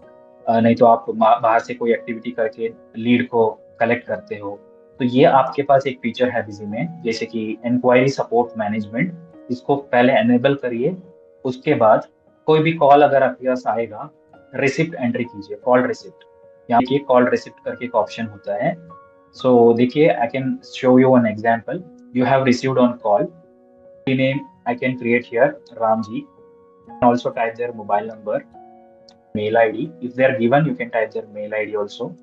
नहीं तो आप बाहर से कोई एक्टिविटी करके लीड को कलेक्ट करते हो। तो ये आपके पास एक फीचर है बिजी में, जैसे कि इंक्वायरी सपोर्ट मैनेजमेंट। इसको पहले एनेबल करिए, उसके बाद कोई भी कॉल अगर आपके पास आएगा, रिसिप्ट एंट्री कीजिए, कॉल रिसिप्ट। यहाँ देखिए कॉल रिसिप्ट करके एक ऑप्शन होता है। सो देखिए, I can show you an example. You have received on call, name I can create here Ramji. You can also type their mobile number, mail ID. If they are given, you can type their mail ID also.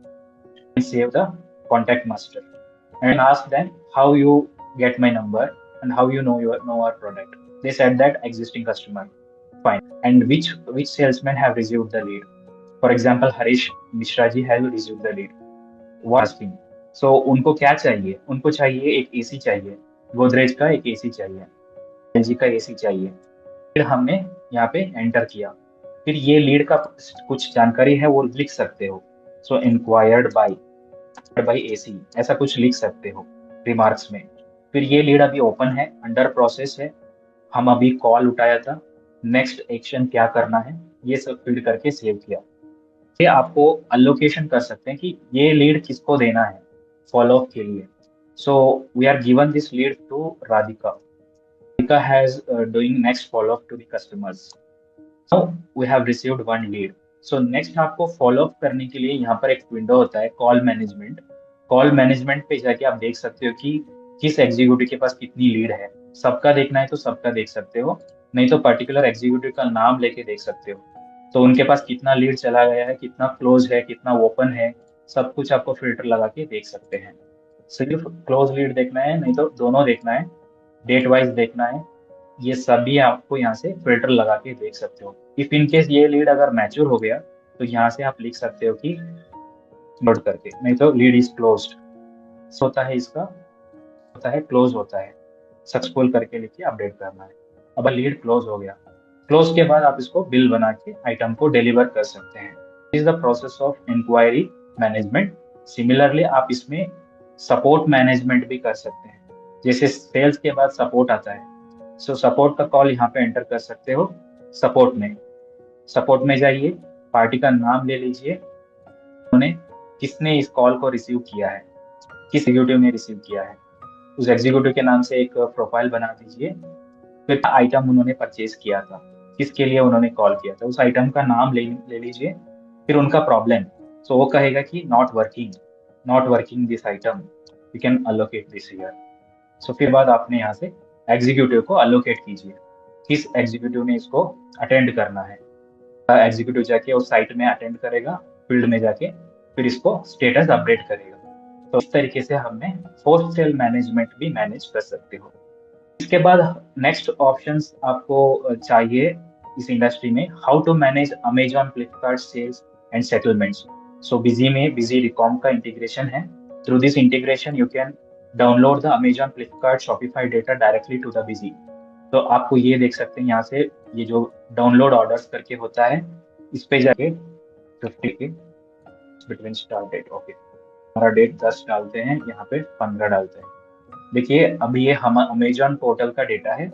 And save the contact master, and asked them how you get my number and how you know our product. They said that existing customer. Fine. And which salesman have received the lead? For example, Harish Mishra ji have received the lead. What asking? So उनको क्या चाहिए? उनको चाहिए एक AC चाहिए, गोदरेज का एक AC चाहिए, एलजी का एसी चाहिए। फिर हमने यहाँ पे एंटर किया। फिर ये लीड का कुछ जानकारी है वो लिख सकते हो। सो इंक्वायर्ड बाय एसी ऐसा कुछ लिख सकते हो रिमार्क्स में। फिर ये लीड अभी ओपन है, अंडर प्रोसेस है, हम अभी कॉल उठाया था, नेक्स्ट एक्शन क्या करना है, ये सब फीड करके सेव किया। ये आपको अलोकेशन कर सकते हैं कि ये लीड किसको देना है फॉलो अप के लिए। So we are given this lead to Radhika. Radhika has doing next follow up to the customers. Now we have received one lead. So next आपको फॉलो अप करने के लिए यहाँ पर एक विंडो होता है कॉल मैनेजमेंट। कॉल मैनेजमेंट पे जाके आप देख सकते हो कि किस एग्जीक्यूटिव के पास कितनी लीड है। सबका देखना है तो सबका देख सकते हो, नहीं तो पर्टिकुलर एग्जीक्यूटिव का नाम लेके देख सकते हो। तो उनके पास कितना लीड चला गया है, कितना क्लोज है, कितना ओपन है, सब कुछ आपको फिल्टर लगा के देख सकते हैं। सिर्फ क्लोज लीड देखना है, नहीं तो दोनों देखना है, डेट वाइज देखना है, ये सभी आपको यहाँ से फिल्टर लगा के देख सकते हो। इफ इन केस ये लीड अगर मैच्योर हो गया तो यहाँ से आप लिख सकते हो कि नोट करके, नहीं तो लीड इज क्लोज्ड होता है, इसका होता है क्लोज होता है, सक्सेसफुल करके लिख के अपडेट करना है। अब लीड क्लोज हो गया, क्लोज के बाद आप इसको बिल बना के आइटम को डिलीवर कर सकते हैं। Is the process of enquiry management. Similarly आप इसमें सपोर्ट मैनेजमेंट भी कर सकते हैं। जैसे सेल्स के बाद सपोर्ट आता है, सो सपोर्ट का कॉल यहाँ पे एंटर कर सकते हो। सपोर्ट में जाइए, पार्टी का नाम ले लीजिए, उन्होंने किसने इस कॉल को रिसीव किया है, किस एग्जीक्यूटिव ने रिसीव किया है, उस एग्जीक्यूटिव के नाम से एक प्रोफाइल बना दीजिए। फिर आइटम उन्होंने परचेज किया था, किसके लिए उन्होंने कॉल किया था, उस आइटम का नाम ले लीजिए। फिर उनका प्रॉब्लम, सो वो कहेगा कि not working this item, you can allocate this year. So फिर बाद आपने यहाँ से एग्जीक्यूटिव को अलोकेट कीजिए, किस एग्जीक्यूटिव ने इसको अटेंड करना है। एग्जीक्यूटिव जाके उस साइट में अटेंड करेगा, फील्ड में जाके फिर इसको स्टेटस अपडेट करेगा। तो इस तरीके से हमने पोस्ट सेल मैनेजमेंट भी मैनेज कर सकते हो। इसके बाद नेक्स्ट ऑप्शंस आपको चाहिए इस इंडस्ट्री में, how to manage Amazon, Flipkart sales and settlements. So Busy में बिजी रिकॉम का इंटीग्रेशन है। Through this integration you can download the Amazon, Flipkart, Shopify data directly to the Busy. तो आपको ये देख सकते हैं यहाँ से, ये जो डाउनलोड ऑर्डर्स करके होता है, इस पे जाके 50 के बिटवीन स्टार्ट डेट, ओके, हमारा डेट 10 डालते हैं, यहाँ पे 15 डालते हैं। देखिए अभी ये हम अमेजॉन पोर्टल का डेटा है,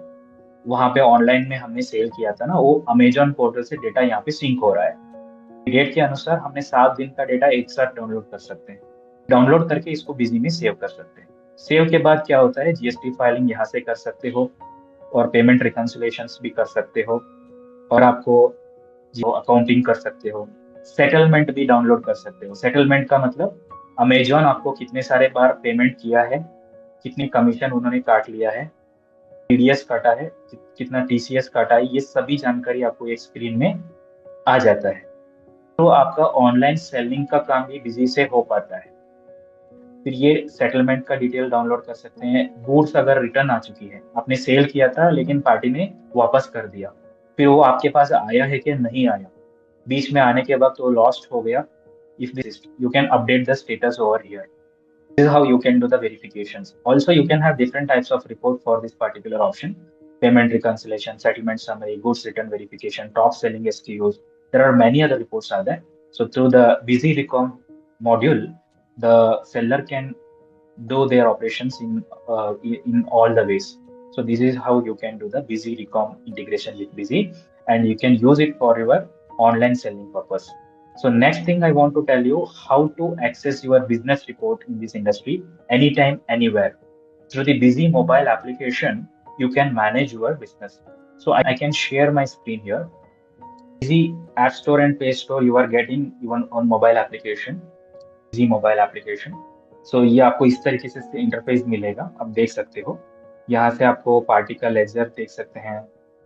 वहां पे ऑनलाइन में हमने सेल किया था ना, वो अमेजॉन पोर्टल से डेटा यहाँ पे सिंक हो रहा है। डेट के अनुसार हमने 7 दिन का डेटा एक साथ डाउनलोड कर सकते हैं। डाउनलोड करके इसको बिजी में सेव कर सकते हैं। सेव के बाद क्या होता है, जीएसटी फाइलिंग यहाँ से कर सकते हो, और पेमेंट रिकंसिलेशन भी कर सकते हो, और आपको जो अकाउंटिंग कर सकते हो, सेटलमेंट भी डाउनलोड कर सकते हो। सेटलमेंट का मतलब अमेजॉन आपको कितने सारे बार पेमेंट किया है, कितनी कमीशन उन्होंने काट लिया है, टीडीएस काटा है, कितना टीसीएस काटा है, ये सभी जानकारी आपको एक स्क्रीन में आ जाता है। तो आपका ऑनलाइन सेलिंग का काम भी बिजी से हो पाता है। फिर ये सेटलमेंट का डिटेल डाउनलोड कर सकते हैं। गुड्स अगर रिटर्न आ चुकी है, आपने सेल किया था लेकिन पार्टी ने वापस कर दिया, फिर वो आपके पास आया है कि नहीं आया, बीच में आने के वक्त वो लॉस्ट हो गया, if this you can update the status over here. This is how you can do the verifications. Also you can have different types of report for this particular option: payment reconciliation, settlement summary, goods return verification, top selling SKUs. There are many other reports are there. So through the busy recom module, the seller can do their operations in all the ways. So this is how you can do the busy recom integration with busy, and you can use it for your online selling purpose. So next thing I want to tell you how to access your business report in this industry anytime, anywhere. Through the busy mobile application, you can manage your business. So I can share my screen here. Busy App Store and Play Store you are getting even on mobile application, busy mobile application. सो ये आपको इस तरीके से interface मिलेगा, आप देख सकते हो। यहाँ से आपको पार्टी का लेजर देख सकते हैं,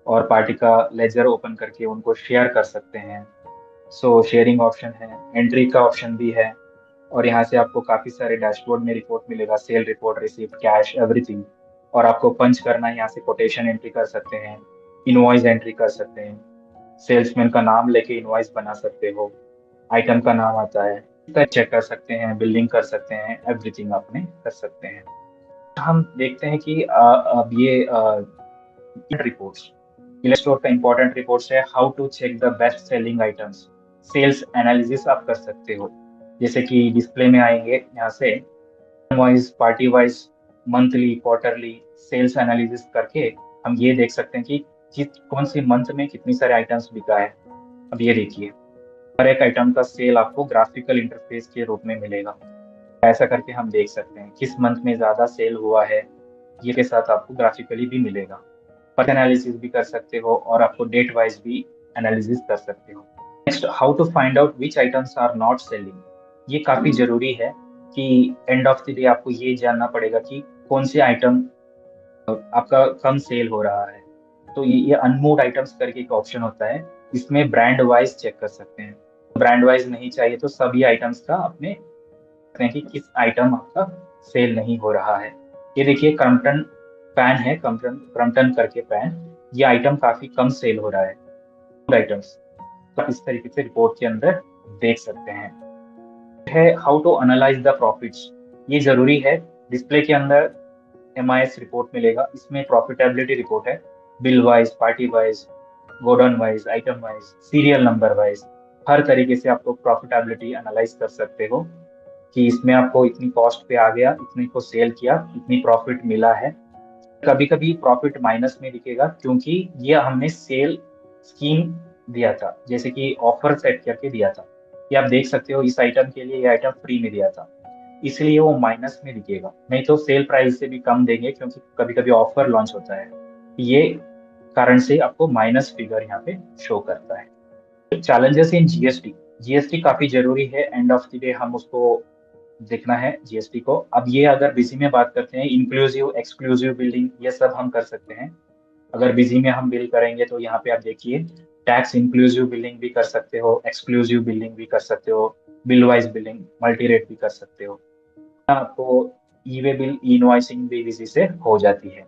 और पार्टी का लेजर ओपन करके उनको शेयर कर सकते हैं। सो शेयरिंग ऑप्शन है, एंट्री का ऑप्शन भी है, और यहाँ से आपको काफी सारे डैशबोर्ड में रिपोर्ट मिलेगा, sale report, receipt, cash, everything. और आपको पंच करना है, यहाँ से कोटेशन एंट्री कर सकते हैं, इनवॉइस एंट्री कर सकते हैं, सेल्समैन का नाम लेके इनवॉइस बना सकते हो, आइटम का नाम आता है, चेक कर सकते हैं, बिल्डिंग कर सकते हैं, एवरीथिंग आपने कर सकते हैं। हम देखते हैं कि अब ये रिपोर्ट्स, इलेस्टोर का इंपॉर्टेंट रिपोर्ट्स है, how to check the best selling items, sales analysis आप कर सकते हो। जैसे कि डिस्प्ले में आएंगे यहाँ से wise, party wise, monthly, quarterly sales analysis करके हम ये देख सकते हैं कि कौन सी मंथ में कितनी सारे आइटम्स बिका है। अब ये देखिए, हर एक आइटम का सेल आपको ग्राफिकल इंटरफेस के रूप में मिलेगा। ऐसा करके हम देख सकते हैं किस मंथ में ज्यादा सेल हुआ है, ये के साथ आपको ग्राफिकली भी मिलेगा। पर एनालिसिस भी कर सकते हो और आपको डेट वाइज भी एनालिसिस कर सकते हो। Next, how to find out which items are not selling. ये काफी जरूरी है कि एंड ऑफ द डे आपको ये जानना पड़ेगा कि कौन से आइटम आपका कम सेल हो रहा है। तो ये अनमूव्ड आइटम्स करके एक ऑप्शन होता है, इसमें ब्रांड वाइज चेक कर सकते हैं। ब्रांड वाइज नहीं चाहिए तो सभी आइटम्स का अपने हैं कि किस आइटम आपका सेल नहीं हो रहा है। ये देखिए क्रम्पटन पैन है, क्रम्पटन क्रम्पटन करके पैन, ये आइटम काफी कम सेल हो रहा है। आइटम्स आप इस तरीके से रिपोर्ट के अंदर देख सकते हैं। है how to analyse the profits, ये जरूरी है। डिस्प्ले के अंदर एमआईएस रिपोर्ट मिलेगा, इसमें प्रॉफिटेबिलिटी रिपोर्ट है, bill wise, party wise, godown wise, item wise, serial number wise, हर तरीके से आपको प्रॉफिटेबिलिटी एनालाइज कर सकते हो कि इसमें आपको इतनी कॉस्ट पे आ गया, इतने को सेल किया, इतनी प्रॉफिट मिला है। कभी कभी प्रॉफिट माइनस में दिखेगा क्योंकि ये हमने सेल स्कीम दिया था, जैसे कि ऑफर सेट करके दिया था। ये आप देख सकते हो इस आइटम के लिए ये आइटम फ्री में दिया था, इसलिए वो माइनस में दिखेगा, नहीं तो सेल प्राइस से भी कम देंगे क्योंकि कभी कभी ऑफर लॉन्च होता है। ये कारण से आपको माइनस फिगर यहाँ पे शो करता है। चैलेंजेस इन जीएसटी, जीएसटी काफी जरूरी है, एंड ऑफ द डे हम उसको देखना है जीएसटी को। अब ये अगर बिजी में बात करते हैं, इंक्लूसिव एक्सक्लूसिव बिल्डिंग ये सब हम कर सकते हैं। अगर बिजी में हम बिल करेंगे तो यहाँ पे आप देखिए टैक्स इंक्लूसिव बिलिंग भी कर सकते हो, एक्सक्लूसिव बिलिंग भी कर सकते हो, bill wise billing, multi rate भी कर सकते हो। आपको ई वे बिल इनवॉइसिंग भी बिजी से हो जाती है।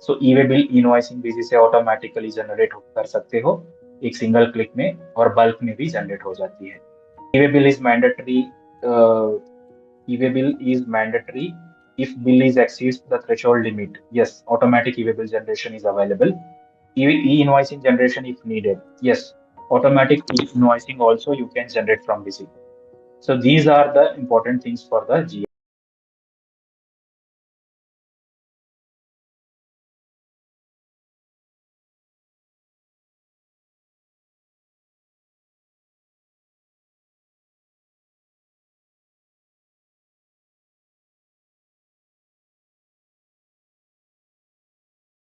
सो ई वे बिल इनवॉइसिंग बिजी से ऑटोमेटिकली जनरेट कर सकते हो एक सिंगल क्लिक में, और बल्क में भी जनरेट हो जाती है। E way bill is mandatory, e-way bill is mandatory if bill is exceeds the threshold limit. Yes, automatic e-way bill generation is available. E-invoicing generation if needed. Yes, automatic e-invoicing also you can generate from BC. So these are the important things for the GST.